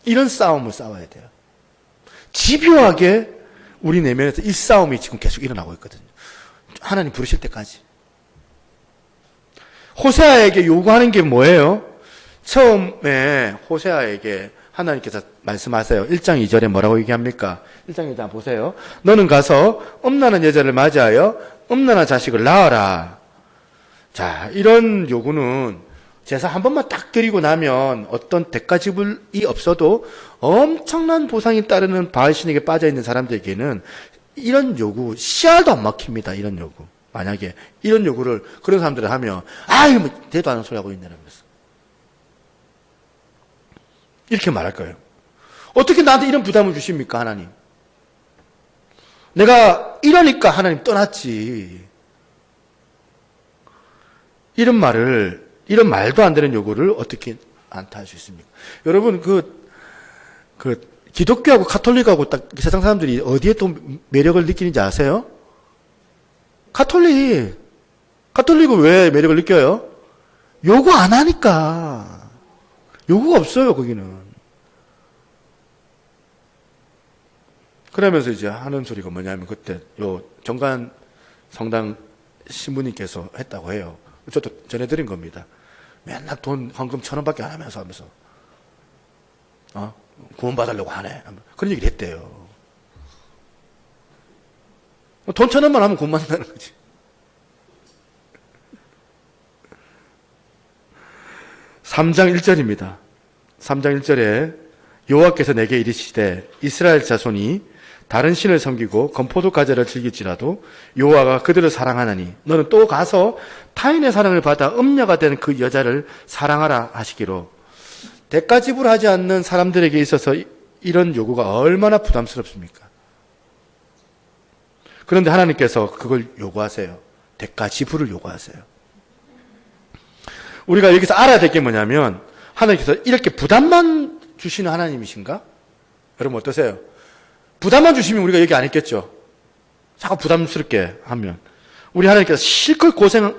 이런 싸움을 싸워야 돼요. 집요하게 우리 내면에서 이 싸움이 지금 계속 일어나고 있거든요. 하나님 부르실 때까지. 호세아에게 요구하는 게 뭐예요? 처음에 호세아에게 하나님께서 말씀하세요. 1장 2절에 뭐라고 얘기합니까? 1장 2절 보세요. 너는 가서 음란한 여자를 맞이하여 음란한 자식을 낳아라. 자, 이런 요구는 제사 한 번만 딱 드리고 나면 어떤 대가지불이 없어도 엄청난 보상이 따르는 바알신에게 빠져있는 사람들에게는 이런 요구, 씨알도 안 막힙니다. 이런 요구. 만약에 이런 요구를 그런 사람들이 하면 아유, 뭐 대도 않은 소리 하고 있네라면서 이렇게 말할 거예요. 어떻게 나한테 이런 부담을 주십니까, 하나님? 내가 이러니까 하나님 떠났지. 이런 말도 안 되는 요구를 어떻게 안타할 수 있습니까? 여러분, 기독교하고 카톨릭하고 딱 세상 사람들이 어디에 또 매력을 느끼는지 아세요? 카톨릭은 왜 매력을 느껴요? 요구 안 하니까. 요구가 없어요, 거기는. 그러면서 이제 하는 소리가 뭐냐면 그때 정관 성당 신부님께서 했다고 해요. 저도 전해드린 겁니다. 맨날 돈 헌금 1,000원밖에 안 하면서 구원받으려고 하네. 그런 얘기를 했대요. 돈 1,000원만 하면 구원받는다는 거지. (3장 1절입니다) 3장 1절에 여호와께서 내게 이르시되 이스라엘 자손이 다른 신을 섬기고 건포도 과자를 즐길지라도 여호와가 그들을 사랑하나니 너는 또 가서 타인의 사랑을 받아 음녀가 된 그 여자를 사랑하라 하시기로. 대가지불하지 않는 사람들에게 있어서 이런 요구가 얼마나 부담스럽습니까? 그런데 하나님께서 그걸 요구하세요. 대가지불을 요구하세요. 우리가 여기서 알아야 될 게 뭐냐면 하나님께서 이렇게 부담만 주시는 하나님이신가? 여러분 어떠세요? 부담만 주시면 우리가 얘기 안 했겠죠. 자꾸 부담스럽게 하면 우리 하나님께서 실컷 고생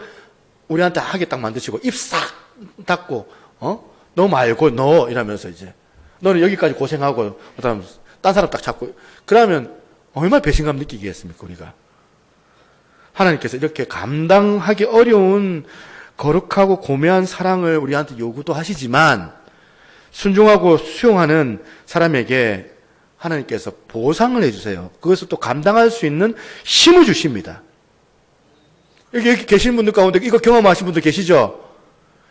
우리한테 하게 딱 만드시고 입 싹 닫고 너 말고 너 이러면서 이제 너는 여기까지 고생하고 그다음 딴 사람 딱 잡고 그러면 얼마나 배신감 느끼겠습니까 우리가. 하나님께서 이렇게 감당하기 어려운 거룩하고 고매한 사랑을 우리한테 요구도 하시지만 순종하고 수용하는 사람에게 하나님께서 보상을 해주세요. 그것을 또 감당할 수 있는 힘을 주십니다. 여기 계신 분들 가운데 이거 경험하신 분들 계시죠?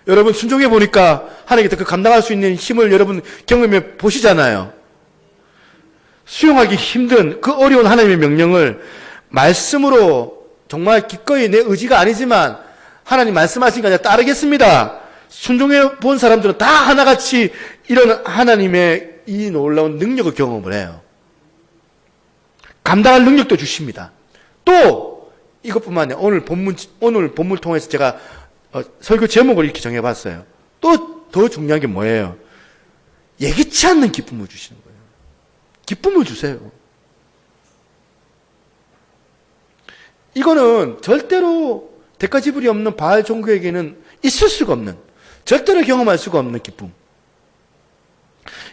여러분 순종해 보니까 하나님께서 그 감당할 수 있는 힘을 여러분 경험해 보시잖아요. 수용하기 힘든 그 어려운 하나님의 명령을 말씀으로 정말 기꺼이 내 의지가 아니지만 하나님 말씀하신 거 아니라 따르겠습니다. 순종해 본 사람들은 다 하나같이 이런 하나님의 이 놀라운 능력을 경험을 해요. 감당할 능력도 주십니다. 또 이것뿐만 아니라 오늘 본문 통해서 제가 설교 제목을 이렇게 정해봤어요. 또 더 중요한 게 뭐예요? 예기치 않는 기쁨을 주시는 거예요. 기쁨을 주세요. 이거는 절대로 대가 지불이 없는 바알 종교에게는 있을 수가 없는, 절대로 경험할 수가 없는 기쁨.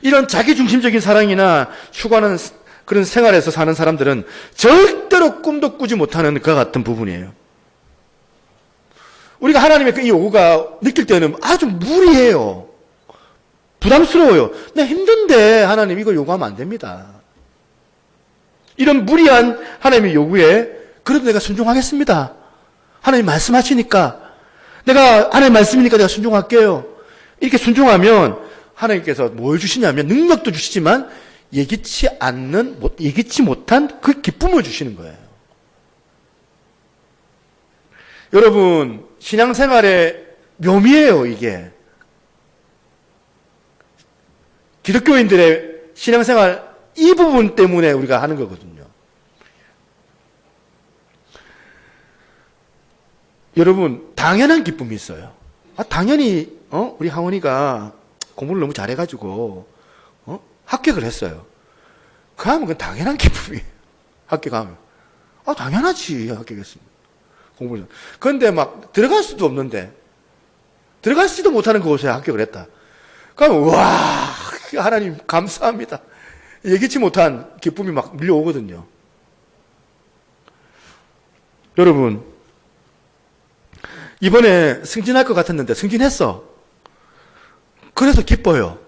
이런 자기중심적인 사랑이나 추구하는 그런 생활에서 사는 사람들은 절대로 꿈도 꾸지 못하는 그와 같은 부분이에요. 우리가 하나님의 이 요구가 느낄 때는 아주 무리해요. 부담스러워요. 나 힘든데 하나님 이걸 요구하면 안 됩니다. 이런 무리한 하나님의 요구에 그래도 내가 순종하겠습니다. 하나님 말씀하시니까 내가 하나님 말씀이니까 내가 순종할게요. 이렇게 순종하면 하나님께서 뭘 주시냐면 능력도 주시지만 예기치 못한 그 기쁨을 주시는 거예요. 여러분, 신앙생활의 묘미예요, 이게. 기독교인들의 신앙생활 이 부분 때문에 우리가 하는 거거든요. 여러분, 당연한 기쁨이 있어요. 당연히 우리 하원이가 공부를 너무 잘해가지고 합격을 했어요. 그러면 그건 당연한 기쁨이에요. 합격하면. 당연하지, 합격했습니다. 공부를. 그런데 막 들어갈 수도 없는데, 들어가지도 못하는 곳에 합격을 했다. 그러면 와, 하나님 감사합니다. 예기치 못한 기쁨이 막 밀려오거든요. 여러분, 이번에 승진할 것 같았는데 승진했어. 그래서 기뻐요.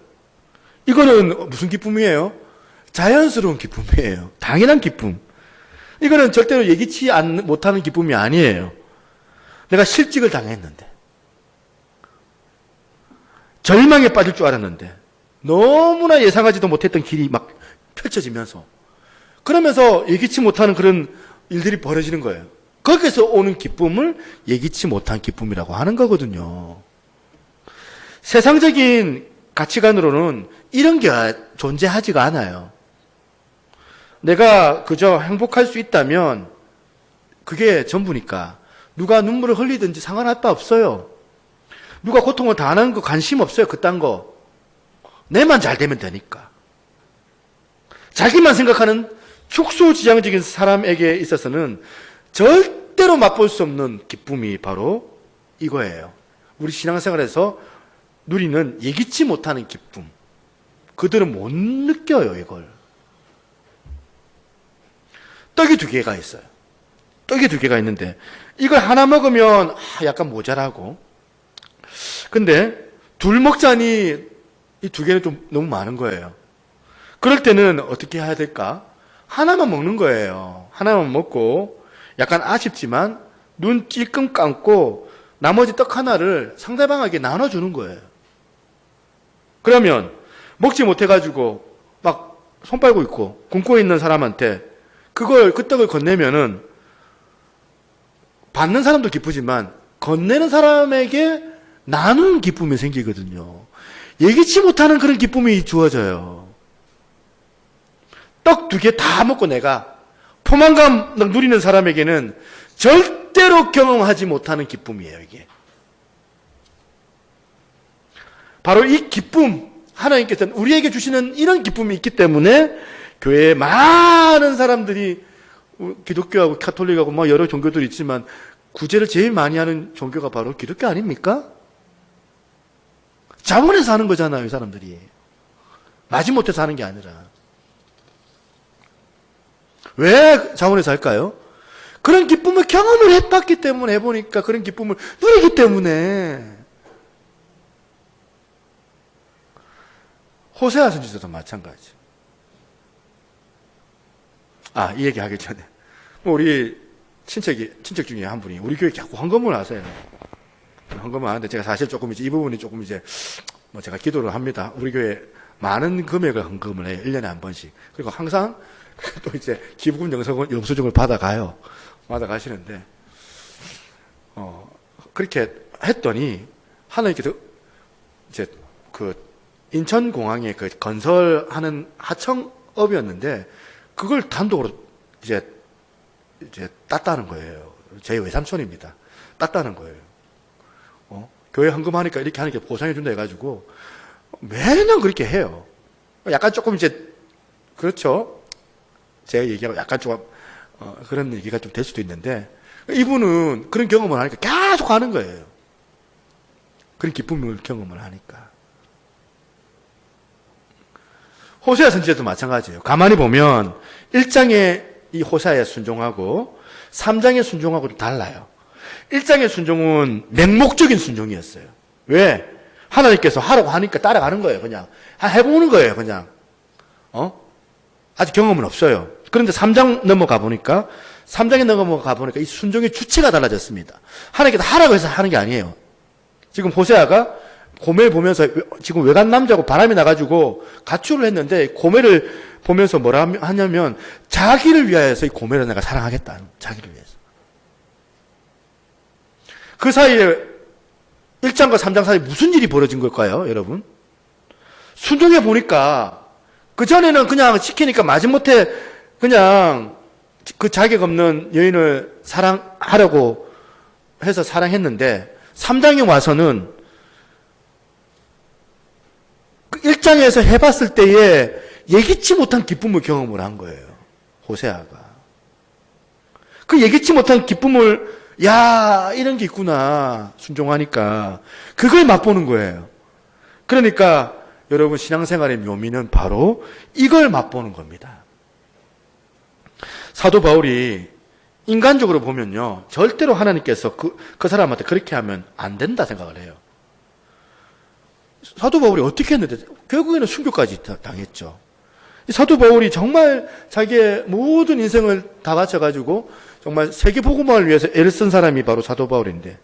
이거는 무슨 기쁨이에요? 자연스러운 기쁨이에요. 당연한 기쁨. 이거는 절대로 예기치 못하는 기쁨이 아니에요. 내가 실직을 당했는데, 절망에 빠질 줄 알았는데, 너무나 예상하지도 못했던 길이 막 펼쳐지면서, 그러면서 예기치 못하는 그런 일들이 벌어지는 거예요. 거기서 오는 기쁨을 예기치 못한 기쁨이라고 하는 거거든요. 세상적인 가치관으로는 이런 게 존재하지가 않아요. 내가 그저 행복할 수 있다면 그게 전부니까 누가 눈물을 흘리든지 상관할 바 없어요. 누가 고통을 당하는 거 관심 없어요. 그딴 거. 내만 잘 되면 되니까. 자기만 생각하는 축소지향적인 사람에게 있어서는 절대로 맛볼 수 없는 기쁨이 바로 이거예요. 우리 신앙생활에서 누리는 예기치 못하는 기쁨. 그들은 못 느껴요, 이걸. 떡이 2개가 있어요. 떡이 2개가 있는데 이걸 하나 먹으면 약간 모자라고. 근데 둘 먹자니 이 2개는 좀 너무 많은 거예요. 그럴 때는 어떻게 해야 될까? 하나만 먹는 거예요. 하나만 먹고 약간 아쉽지만 눈 찔끔 감고 나머지 떡 하나를 상대방에게 나눠주는 거예요. 그러면 먹지 못해가지고 막 손 빨고 있고 굶고 있는 사람한테 그 떡을 건네면은 받는 사람도 기쁘지만 건네는 사람에게 나누는 기쁨이 생기거든요. 예기치 못하는 그런 기쁨이 주어져요. 떡 2개 다 먹고 내가 포만감 누리는 사람에게는 절대로 경험하지 못하는 기쁨이에요, 이게. 바로 이 기쁨, 하나님께서는 우리에게 주시는 이런 기쁨이 있기 때문에 교회에 많은 사람들이 기독교하고 카톨릭하고 뭐 여러 종교들이 있지만 구제를 제일 많이 하는 종교가 바로 기독교 아닙니까? 자원해서 하는 거잖아요, 이 사람들이. 마지못해서 하는 게 아니라. 왜 자원해서 할까요? 그런 기쁨을 경험을 해봤기 때문에, 해보니까 그런 기쁨을 누리기 때문에. 호세아 선지자도 마찬가지. 이 얘기 하기 전에. 우리 친척 중에 한 분이 우리 교회 자꾸 헌금을 하세요. 헌금을 하는데 제가 사실 조금 이 부분이 조금 제가 기도를 합니다. 우리 교회 많은 금액을 헌금을 해요. 1년에 한 번씩. 그리고 항상 또 기부금 영수증을 받아가시는데, 그렇게 했더니 하나님께서 인천공항에 그 건설하는 하청업이었는데 그걸 단독으로 이제 땄다는 거예요. 제 외삼촌입니다. 땄다는 거예요. 교회 헌금하니까 이렇게 하는 게 보상해준다 해가지고 매년 그렇게 해요. 약간 조금 이제 그렇죠. 제가 얘기하고 약간 좀 그런 얘기가 좀 될 수도 있는데 이분은 그런 경험을 하니까 계속 하는 거예요. 그런 기쁨을 경험을 하니까. 호세아 선지자도 마찬가지예요. 가만히 보면 1장의 이 호세아의 순종하고 3장의 순종하고도 달라요. 1장의 순종은 맹목적인 순종이었어요. 왜? 하나님께서 하라고 하니까 따라가는 거예요. 그냥 해보는 거예요. 그냥 아직 경험은 없어요. 그런데 3장 넘어가 보니까 이 순종의 주체가 달라졌습니다. 하나님께서 하라고 해서 하는 게 아니에요. 지금 호세아가 고멜 보면서 지금 외간 남자고 바람이 나가지고 가출을 했는데 고멜을 보면서 뭐라 하냐면 자기를 위하여서 이 고멜을 내가 사랑하겠다. 자기를 위해서. 그 사이에 1장과 3장 사이에 무슨 일이 벌어진 걸까요, 여러분? 순종해 보니까 그전에는 그냥 시키니까 마지못해 그냥 그 자격 없는 여인을 사랑하려고 해서 사랑했는데 3장에 와서는 1장에서 해봤을 때에 예기치 못한 기쁨을 경험을 한 거예요. 호세아가. 그 예기치 못한 기쁨을 이런 게 있구나. 순종하니까. 그걸 맛보는 거예요. 그러니까 여러분 신앙생활의 묘미는 바로 이걸 맛보는 겁니다. 사도 바울이 인간적으로 보면요. 절대로 하나님께서 그 사람한테 그렇게 하면 안 된다 생각을 해요. 사도 바울이 어떻게 했는데 결국에는 순교까지 당했죠. 사도 바울이 정말 자기의 모든 인생을 다 바쳐가지고 정말 세계복음화를 위해서 애를 쓴 사람이 바로 사도 바울인데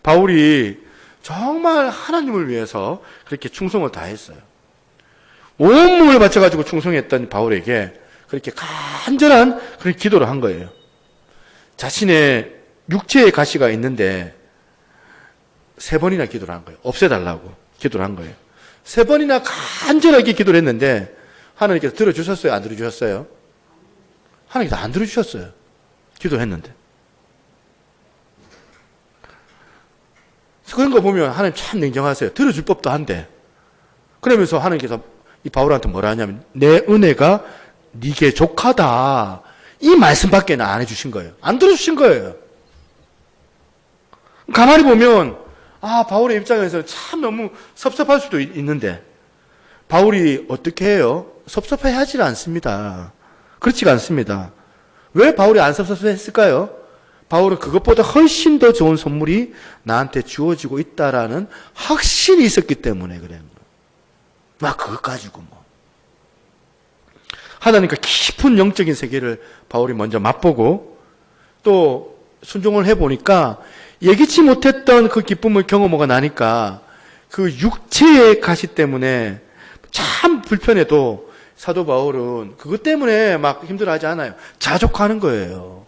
바울이 정말 하나님을 위해서 그렇게 충성을 다했어요. 온몸을 바쳐가지고 충성했던 바울에게 그렇게 간절한 그런 기도를 한 거예요. 자신의 육체의 가시가 있는데 3번이나 기도를 한 거예요. 없애달라고 기도를 한 거예요. 3번이나 간절하게 기도를 했는데 하나님께서 들어주셨어요? 안 들어주셨어요? 하나님께서 안 들어주셨어요. 기도했는데. 그런 거 보면 하나님 참 냉정하세요. 들어줄 법도 한데. 그러면서 하나님께서 이 바울한테 뭐라 하냐면 내 은혜가 네게 족하다. 이 말씀밖에 안 해주신 거예요. 안 들어주신 거예요. 가만히 보면 바울의 입장에서 참 너무 섭섭할 수도 있는데 바울이 어떻게 해요? 섭섭해하지 않습니다. 그렇지가 않습니다. 왜 바울이 안 섭섭했을까요? 바울은 그것보다 훨씬 더 좋은 선물이 나한테 주어지고 있다라는 확신이 있었기 때문에 그래요. 그것 가지고 하나님과 깊은 영적인 세계를 바울이 먼저 맛보고 또 순종을 해보니까 예기치 못했던 그 기쁨을 경험하고 나니까 그 육체의 가시 때문에 참 불편해도 사도 바울은 그것 때문에 막 힘들어하지 않아요. 자족하는 거예요.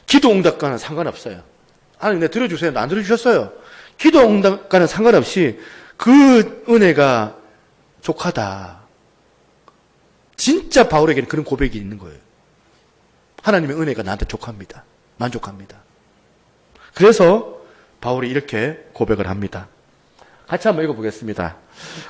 기도 응답과는 상관없어요. 하나님 내 들어주세요. 안 들어주셨어요. 기도 응답과는 상관없이 그 은혜가 족하다. 진짜 바울에게는 그런 고백이 있는 거예요. 하나님의 은혜가 나한테 족합니다. 만족합니다. 그래서 바울이 이렇게 고백을 합니다. 같이 한번 읽어보겠습니다.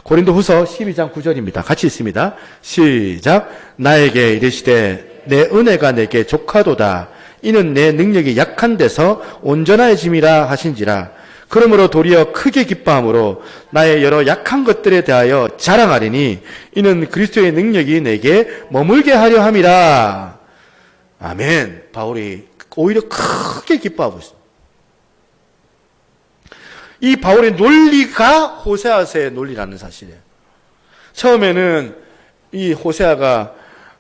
고린도후서 12장 9절입니다. 같이 읽습니다. 시작. 나에게 이르시되 내 은혜가 내게 족하도다. 이는 내 능력이 약한 데서 온전해짐이라 하신지라. 그러므로 도리어 크게 기뻐함으로 나의 여러 약한 것들에 대하여 자랑하리니 이는 그리스도의 능력이 내게 머물게 하려 함이라. 아멘. 바울이 오히려 크게 기뻐하고 있습니다. 이 바울의 논리가 호세아서의 논리라는 사실이에요. 처음에는 이 호세아가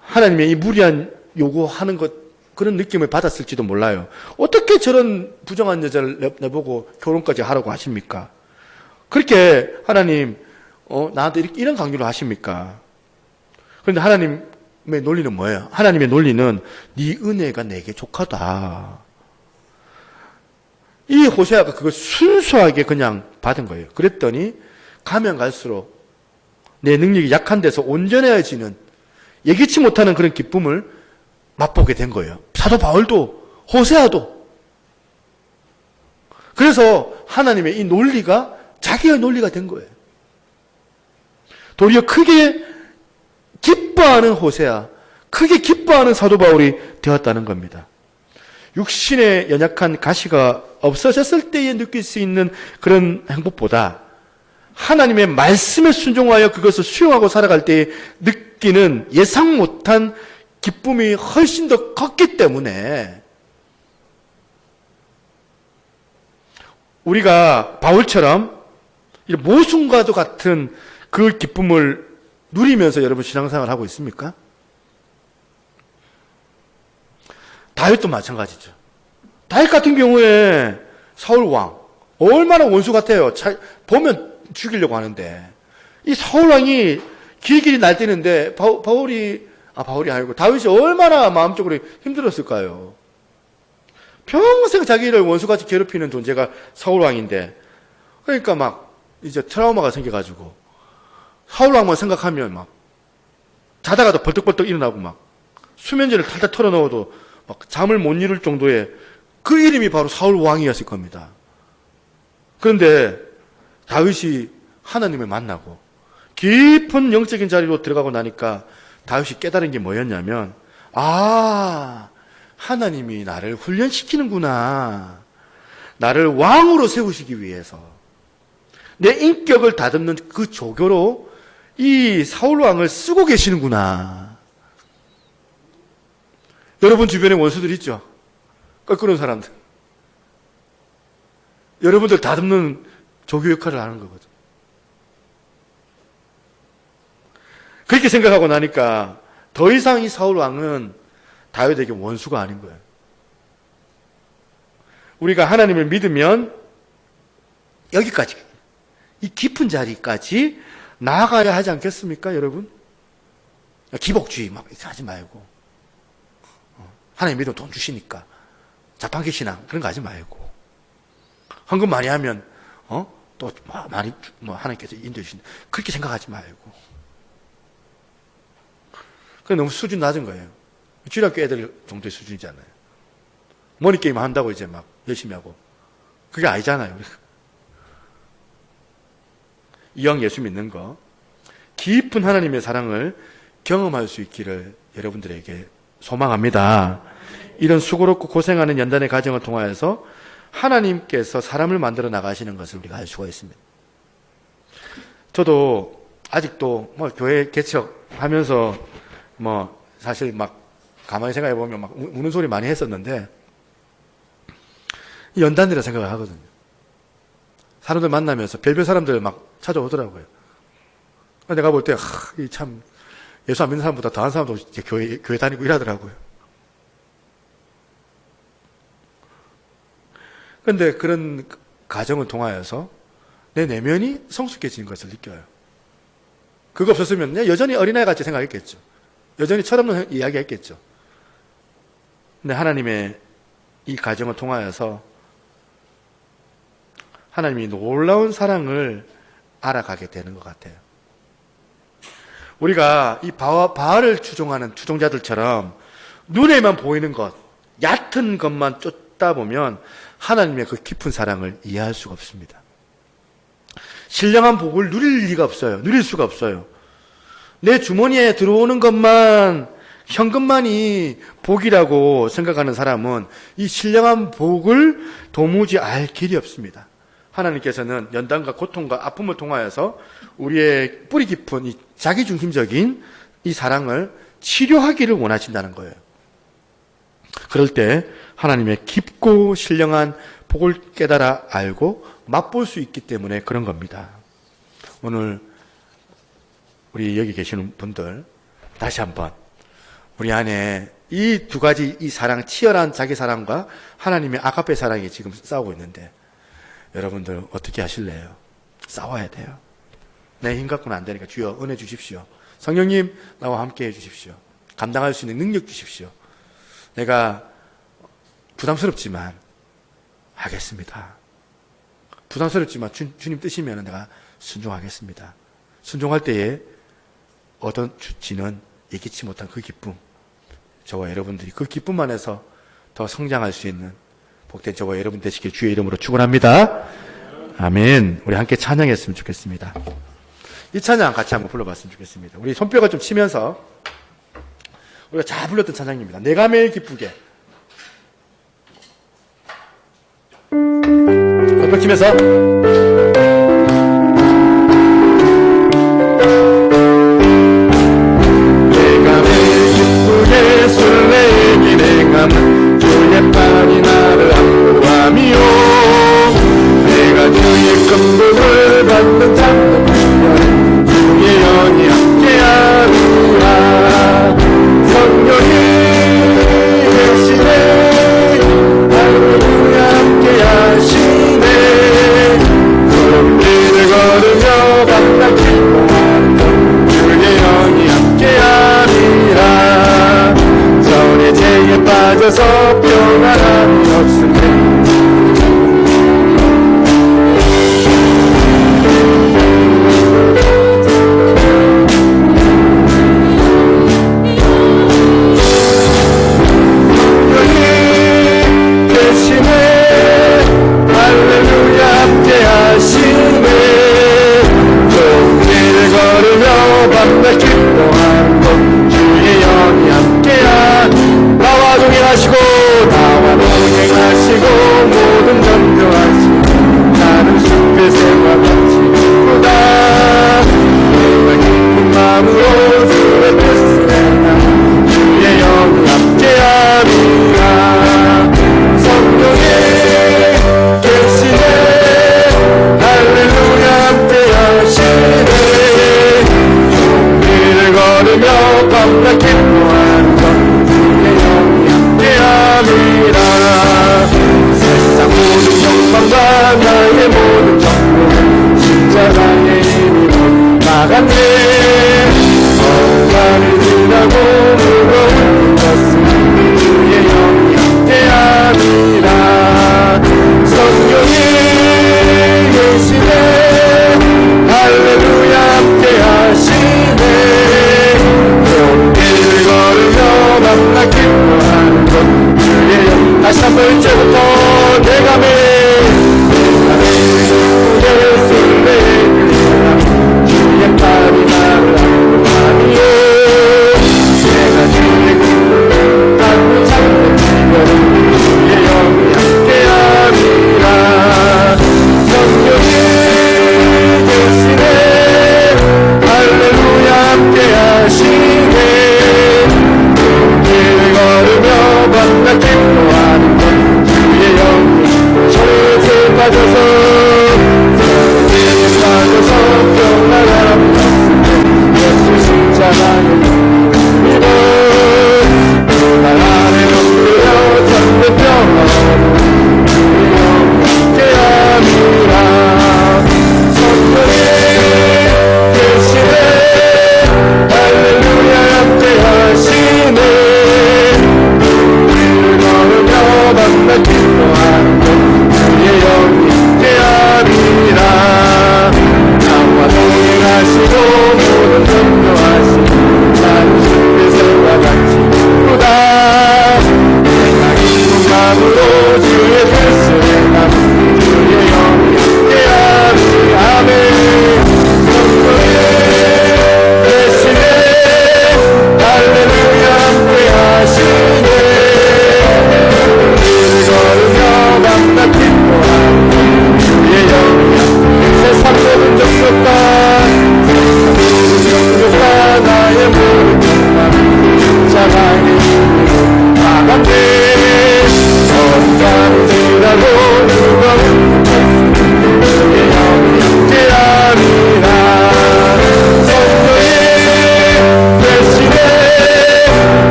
하나님의 이 무리한 요구하는 것 그런 느낌을 받았을지도 몰라요. 어떻게 저런 부정한 여자를 내보고 결혼까지 하라고 하십니까? 그렇게 하나님 나한테 이런 강요를 하십니까? 그런데 하나님의 논리는 뭐예요? 하나님의 논리는 네 은혜가 내게 족하다. 이 호세아가 그걸 순수하게 그냥 받은 거예요. 그랬더니 가면 갈수록 내 능력이 약한 데서 온전해지는 예기치 못하는 그런 기쁨을 맛보게 된 거예요. 사도 바울도 호세아도. 그래서 하나님의 이 논리가 자기의 논리가 된 거예요. 도리어 크게 기뻐하는 호세아, 크게 기뻐하는 사도 바울이 되었다는 겁니다. 육신의 연약한 가시가 없어졌을 때에 느낄 수 있는 그런 행복보다 하나님의 말씀에 순종하여 그것을 수용하고 살아갈 때에 느끼는 예상 못한 기쁨이 훨씬 더 컸기 때문에 우리가 바울처럼 모순과도 같은 그 기쁨을 누리면서 여러분 신앙생활을 하고 있습니까? 다윗도 마찬가지죠. 다윗 같은 경우에 사울 왕 얼마나 원수 같아요. 보면 죽이려고 하는데 이 사울 왕이 길길이 날뛰는데 바울이 아니고 다윗이 얼마나 마음적으로 힘들었을까요? 평생 자기를 원수같이 괴롭히는 존재가 사울 왕인데 그러니까 막 이제 트라우마가 생겨가지고 사울 왕만 생각하면 막 자다가도 벌떡벌떡 일어나고 막 수면제를 탈탈 털어넣어도 막 잠을 못 이룰 정도의 그 이름이 바로 사울 왕이었을 겁니다. 그런데 다윗이 하나님을 만나고 깊은 영적인 자리로 들어가고 나니까 다윗이 깨달은 게 뭐였냐면 하나님이 나를 훈련시키는구나. 나를 왕으로 세우시기 위해서 내 인격을 다듬는 그 조교로 이 사울 왕을 쓰고 계시는구나. 여러분 주변에 원수들 있죠? 껄끄러운 사람들. 여러분들 다듬는 조교 역할을 하는 거거든. 그렇게 생각하고 나니까 더 이상 이 사울 왕은 다윗에게 원수가 아닌 거예요. 우리가 하나님을 믿으면 여기까지, 이 깊은 자리까지 나아가야 하지 않겠습니까, 여러분? 기복주의 막 이렇게 하지 말고, 하나님 믿으면 돈 주시니까 자판기 신앙 그런 거 하지 말고, 헌금 많이 하면 또 많이 하나님께서 인도해 주신다 그렇게 생각하지 말고. 그게 너무 수준 낮은 거예요. 주일학교 애들 정도의 수준이잖아요. 머니게임 한다고 이제 막 열심히 하고. 그게 아니잖아요. 이왕 예수 믿는 거, 깊은 하나님의 사랑을 경험할 수 있기를 여러분들에게 소망합니다. 이런 수고롭고 고생하는 연단의 과정을 통하여서 하나님께서 사람을 만들어 나가시는 것을 우리가 알 수가 있습니다. 저도 아직도 교회 개척하면서 사실 막 가만히 생각해 보면 막 우는 소리 많이 했었는데 연단이라 생각을 하거든요. 사람들 만나면서 별별 사람들 막 찾아오더라고요. 내가 볼 때 참 예수 안 믿는 사람보다 더한 사람도 이제 교회 다니고 이러더라고요. 그런데 그런 과정을 통하여서 내 내면이 성숙해지는 것을 느껴요. 그거 없었으면 여전히 어린아이 같이 생각했겠죠. 여전히 철없는 이야기 했겠죠. 근데 하나님의 이 과정을 통하여서 하나님이 놀라운 사랑을 알아가게 되는 것 같아요. 우리가 이 바알을 추종하는 추종자들처럼 눈에만 보이는 것, 얕은 것만 쫓다 보면 하나님의 그 깊은 사랑을 이해할 수가 없습니다. 신령한 복을 누릴 리가 없어요. 누릴 수가 없어요. 내 주머니에 들어오는 것만, 현금만이 복이라고 생각하는 사람은 이 신령한 복을 도무지 알 길이 없습니다. 하나님께서는 연단과 고통과 아픔을 통하여서 우리의 뿌리 깊은 이 자기중심적인 이 사랑을 치료하기를 원하신다는 거예요. 그럴 때 하나님의 깊고 신령한 복을 깨달아 알고 맛볼 수 있기 때문에 그런 겁니다. 오늘 우리 여기 계시는 분들 다시 한번 우리 안에 이 두 가지 이 사랑, 치열한 자기 사랑과 하나님의 아가페 사랑이 지금 싸우고 있는데 여러분들 어떻게 하실래요? 싸워야 돼요. 내 힘 갖고는 안 되니까 주여 은혜 주십시오. 성령님 나와 함께 해 주십시오. 감당할 수 있는 능력 주십시오. 내가 부담스럽지만 하겠습니다. 부담스럽지만 주님 뜻이면 내가 순종하겠습니다. 순종할 때에 얻어지는 예기치 못한 그 기쁨, 저와 여러분들이 그 기쁨 안에서 더 성장할 수 있는 복된 저와 여러분 되시길 주의 이름으로 축원합니다. 아멘. 우리 함께 찬양했으면 좋겠습니다. 이 찬양 같이 한번 불러봤으면 좋겠습니다. 우리 손뼉을 좀 치면서 우리가 잘 불렀던 찬양입니다. 내가 매일 기쁘게. 손뼉 치면서 내가 매일 기쁘게 술래기 내가만 주의 팔이 나를 안보하미요 내가 주의 금복을 받는 잠도 주년 주의 영이 함께하리라 성령이 계시네 할렐루야 함께하시네 손길을 걸으며 밤낮 기뻐하는 주의 영이 함께하리라 전의 죄에 빠져서 평안함이 없으네 밤낮 기뻐하는 것 주의 영이 함께한 나와 동행하시고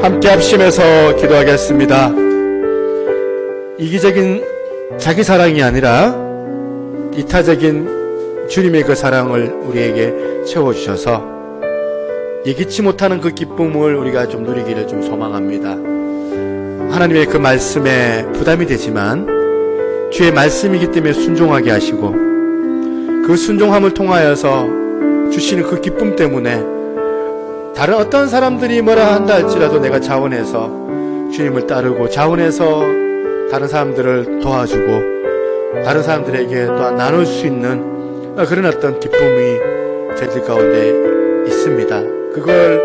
함께 합심해서 기도하겠습니다. 이기적인 자기 사랑이 아니라 이타적인 주님의 그 사랑을 우리에게 채워주셔서 예기치 못하는 그 기쁨을 우리가 좀 누리기를 좀 소망합니다. 하나님의 그 말씀에 부담이 되지만 주의 말씀이기 때문에 순종하게 하시고 그 순종함을 통하여서 주시는 그 기쁨 때문에 다른 어떤 사람들이 뭐라 한다 할지라도 내가 자원해서 주님을 따르고 자원해서 다른 사람들을 도와주고 다른 사람들에게 또한 나눌 수 있는 그런 어떤 기쁨이 저희들 가운데 있습니다. 그걸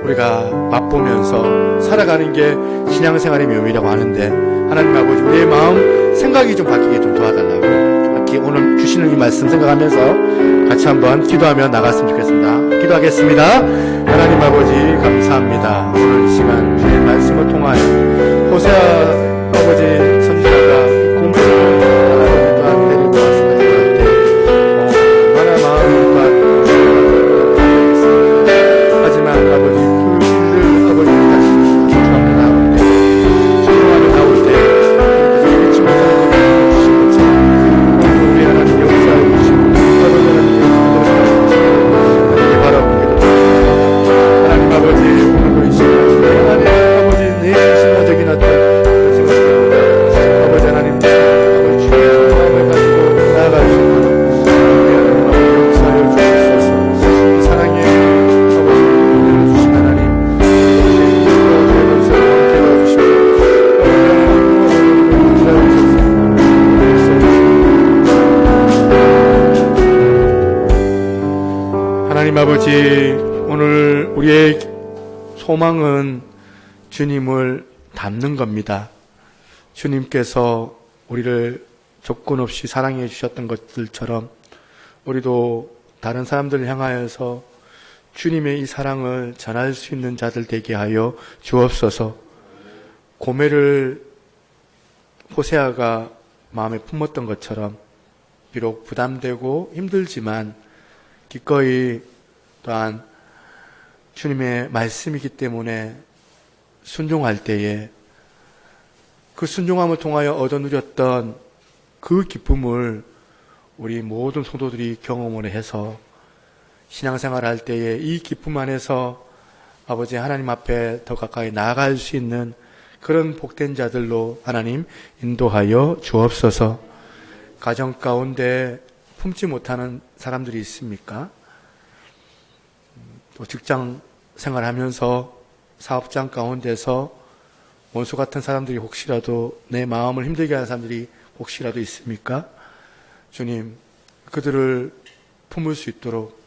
우리가 맛보면서 살아가는 게 신앙생활의 묘미라고 하는데 하나님 아버지 우리의 마음 생각이 좀 바뀌게 좀 도와달라고 이렇게 오늘 주시는 이 말씀 생각하면서 같이 한번 기도하며 나갔으면 좋겠습니다. 기도하겠습니다. 하나님 아버지 감사합니다. 오늘 이 시간 주의 말씀을 통하여 호세아 아버지 선지자가 이 고민을 아버지 또한 내리고 왔습니다. 얼마나 마음을 또한 하지만 아버지 그 일을 아버지 다시 축복합니다. 축복하며 나올 때 예기치 못하는 것을 주신 것처럼 우리 하나님 역사해 주시고 아버지 하나님 하나님 바라보기도 하나님 아버지 오늘도 이 시간 내 안에 아버지 내 신화적인 어떤 아버지 하나님 아버지 주의 마음을 가지고 나아갈 수 있는 우리 하나님 역사해 주시옵소서. 사랑의 아버지 주신 하나님 하나님 아버지 오늘 우리의 소망은 주님을 닮는 겁니다. 주님께서 우리를 조건 없이 사랑해 주셨던 것들처럼 우리도 다른 사람들을 향하여서 주님의 이 사랑을 전할 수 있는 자들 되게 하여 주옵소서. 고매를 호세아가 마음에 품었던 것처럼 비록 부담되고 힘들지만 기꺼이 또한 주님의 말씀이기 때문에 순종할 때에 그 순종함을 통하여 얻어 누렸던 그 기쁨을 우리 모든 성도들이 경험을 해서 신앙생활 할 때에 이 기쁨 안에서 아버지 하나님 앞에 더 가까이 나아갈 수 있는 그런 복된 자들로 하나님 인도하여 주옵소서. 가정 가운데 품지 못하는 사람들이 있습니까? 또 직장 생활하면서 사업장 가운데서 원수 같은 사람들이 혹시라도 내 마음을 힘들게 하는 사람들이 혹시라도 있습니까? 주님, 그들을 품을 수 있도록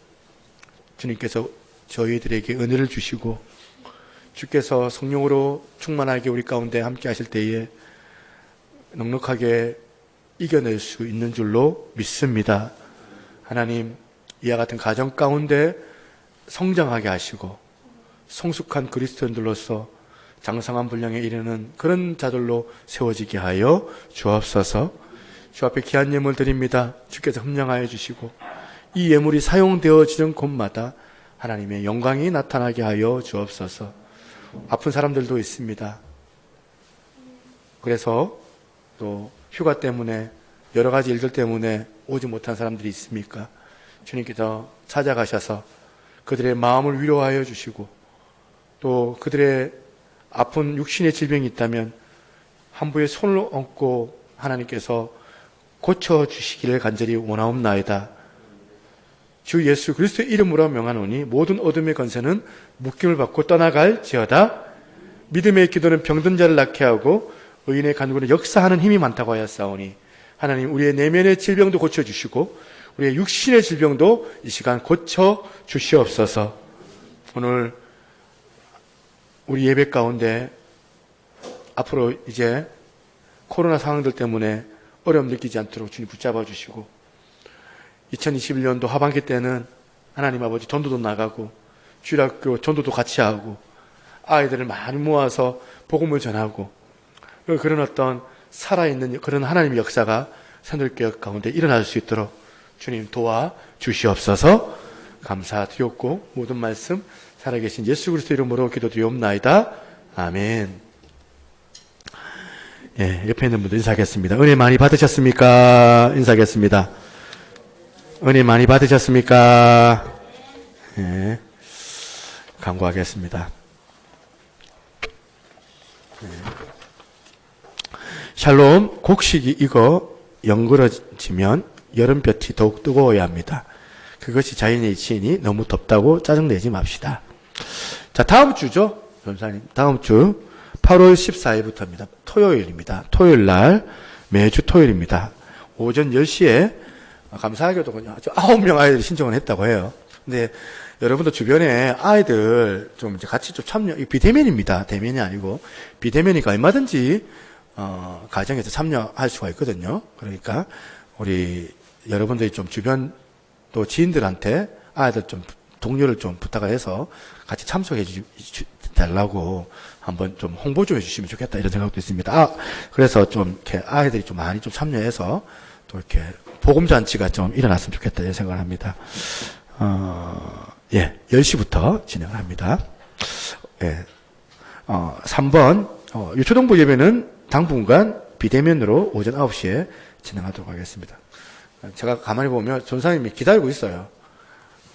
주님께서 저희들에게 은혜를 주시고 주께서 성령으로 충만하게 우리 가운데 함께 하실 때에 넉넉하게 이겨낼 수 있는 줄로 믿습니다. 하나님, 이와 같은 가정 가운데 성장하게 하시고 성숙한 그리스도인들로서 장성한 분량에 이르는 그런 자들로 세워지게 하여 주옵소서. 주 앞에 귀한 예물 드립니다. 주께서 흠령하여 주시고 이 예물이 사용되어지는 곳마다 하나님의 영광이 나타나게 하여 주옵소서. 아픈 사람들도 있습니다. 그래서 또 휴가 때문에 여러 가지 일들 때문에 오지 못한 사람들이 있습니까? 주님께서 찾아가셔서 그들의 마음을 위로하여 주시고 또 그들의 아픈 육신의 질병이 있다면 한부에 손을 얹고 하나님께서 고쳐주시기를 간절히 원하옵나이다. 주 예수 그리스도의 이름으로 명하노니 모든 어둠의 권세는 묶임을 받고 떠나갈지어다. 믿음의 기도는 병든 자를 낫게 하고 의인의 간구는 역사하는 힘이 많다고 하였사오니 하나님 우리의 내면의 질병도 고쳐주시고 우리의 육신의 질병도 이 시간 고쳐주시옵소서. 오늘 우리 예배 가운데 앞으로 이제 코로나 상황들 때문에 어려움 느끼지 않도록 주님 붙잡아 주시고 2021년도 하반기 때는 하나님 아버지 전도도 나가고 주일학교 전도도 같이 하고 아이들을 많이 모아서 복음을 전하고 그런 어떤 살아있는 그런 하나님의 역사가 새누리교회 가운데 일어날 수 있도록 주님 도와주시옵소서. 감사드렸고 모든 말씀 살아계신 예수 그리스도 이름으로 기도드리옵나이다. 아멘. 예, 옆에 있는 분들 인사하겠습니다. 은혜 많이 받으셨습니까? 인사하겠습니다. 은혜 많이 받으셨습니까? 예, 간구하겠습니다. 예. 샬롬, 곡식이 익어 영그러지면 여름볕이 더욱 뜨거워야 합니다. 그것이 자연의 이치이니 너무 덥다고 짜증내지 맙시다. 자, 다음 주죠, 변사님. 다음 주 8월 14일부터입니다. 토요일입니다. 토요일 날, 매주 토요일입니다. 오전 10시에, 감사하게도 그냥 9명 아이들이 신청을 했다고 해요. 근데 여러분들 주변에 아이들 좀 이제 같이 좀 참여, 비대면입니다. 대면이 아니고, 비대면이니까 얼마든지, 가정에서 참여할 수가 있거든요. 그러니까, 우리 여러분들이 좀 주변 또 지인들한테 아이들 좀 동료를 좀 부탁을 해서 같이 참석해 달라고 한번 좀 홍보 좀 해주시면 좋겠다 이런 생각도 있습니다. 그래서 좀 이렇게 아이들이 좀 많이 좀 참여해서 또 이렇게 복음잔치가 좀 일어났으면 좋겠다 이런 생각을 합니다. 예, 10시부터 진행을 합니다. 예, 3번, 유초동부 예배는 당분간 비대면으로 오전 9시에 진행하도록 하겠습니다. 제가 가만히 보면 전사님이 기다리고 있어요.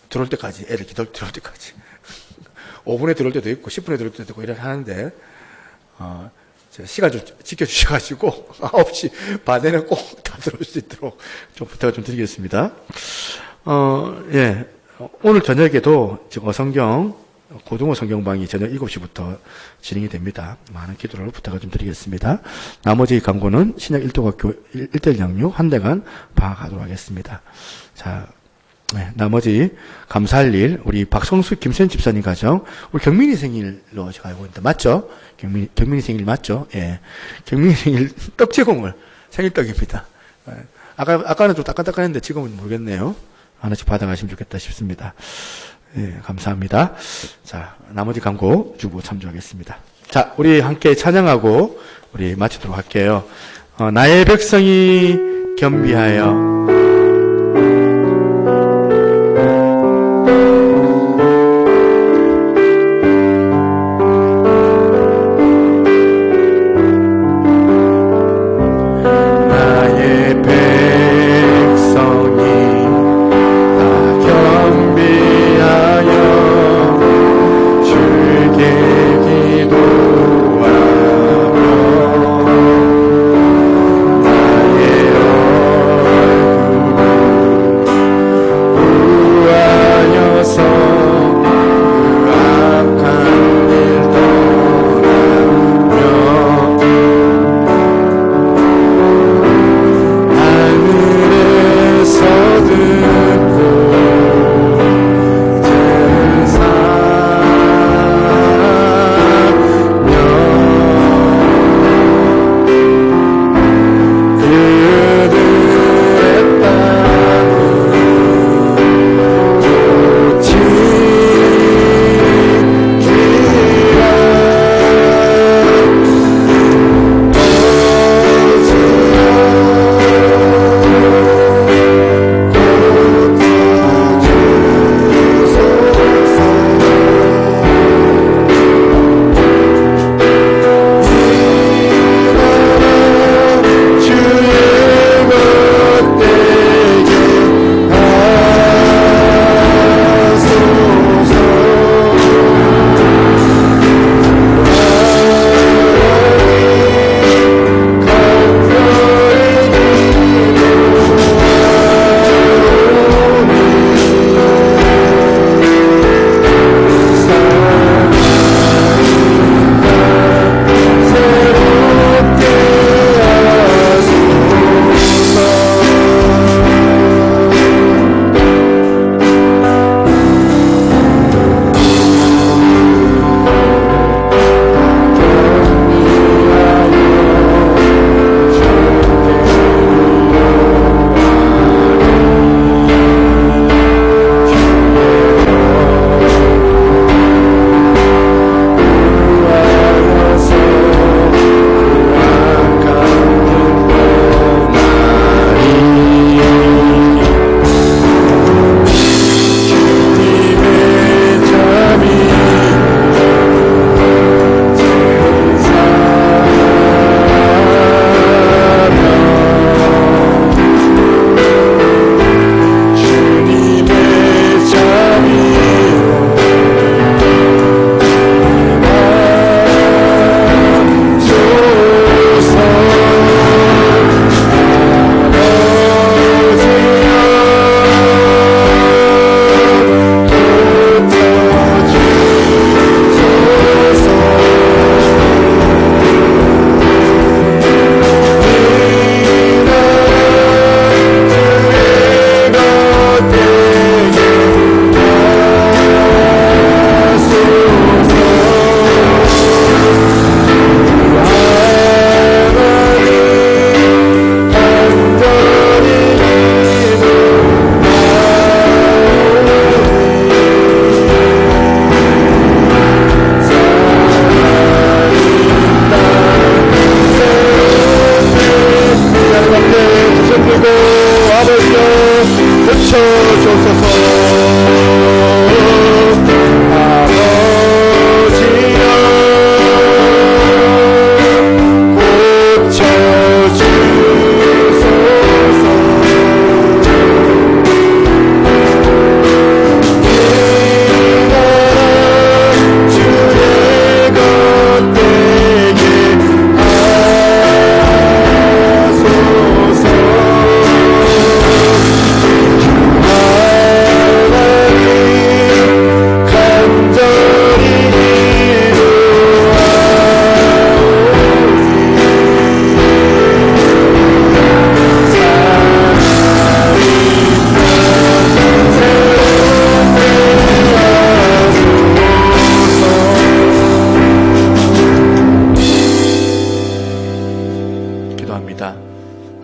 들어올 때까지, 애들 들어올 때까지. 5분에 들어올 때도 있고, 10분에 들어올 때도 있고, 이렇게 하는데, 시간 좀 지켜주셔가지고, 9시 반에는 꼭 다 들어올 수 있도록 좀 부탁을 좀 드리겠습니다. 예. 오늘 저녁에도 지금 어성경, 고등어 성경방이 저녁 7시부터 진행이 됩니다. 많은 기도를 부탁을 좀 드리겠습니다. 나머지 광고는 신약 1도학교 1대1 양육 한 달간 봐가도록 하겠습니다. 자, 네, 나머지 감사할 일, 우리 박성수 김수현 집사님 가정, 우리 경민이 생일로 제가 알고 있는데, 맞죠? 경민이 생일 맞죠? 예. 경민이 생일 떡 제공을, 생일떡입니다. 예. 아까는 좀 따끈따끈했는데 지금은 모르겠네요. 하나씩 받아가시면 좋겠다 싶습니다. 예, 감사합니다. 자, 나머지 광고 주고 참조하겠습니다. 자, 우리 함께 찬양하고 우리 마치도록 할게요. 나의 백성이 겸비하여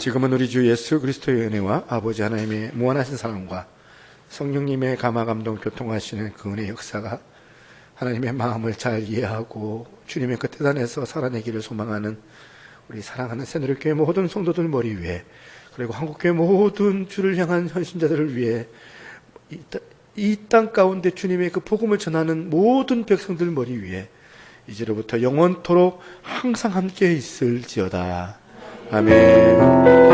지금은 우리 주 예수 그리스도의 은혜와 아버지 하나님의 무한하신 사랑과 성령님의 감화 감동 교통하시는 그 은혜의 역사가 하나님의 마음을 잘 이해하고 주님의 끝에 단에서 살아내기를 소망하는 우리 사랑하는 새누리교회 모든 성도들 머리 위에, 그리고 한국교회 모든 주를 향한 헌신자들을 위해 이 땅 가운데 주님의 그 복음을 전하는 모든 백성들 머리 위에 이제로부터 영원토록 항상 함께 있을지어다. 아멘.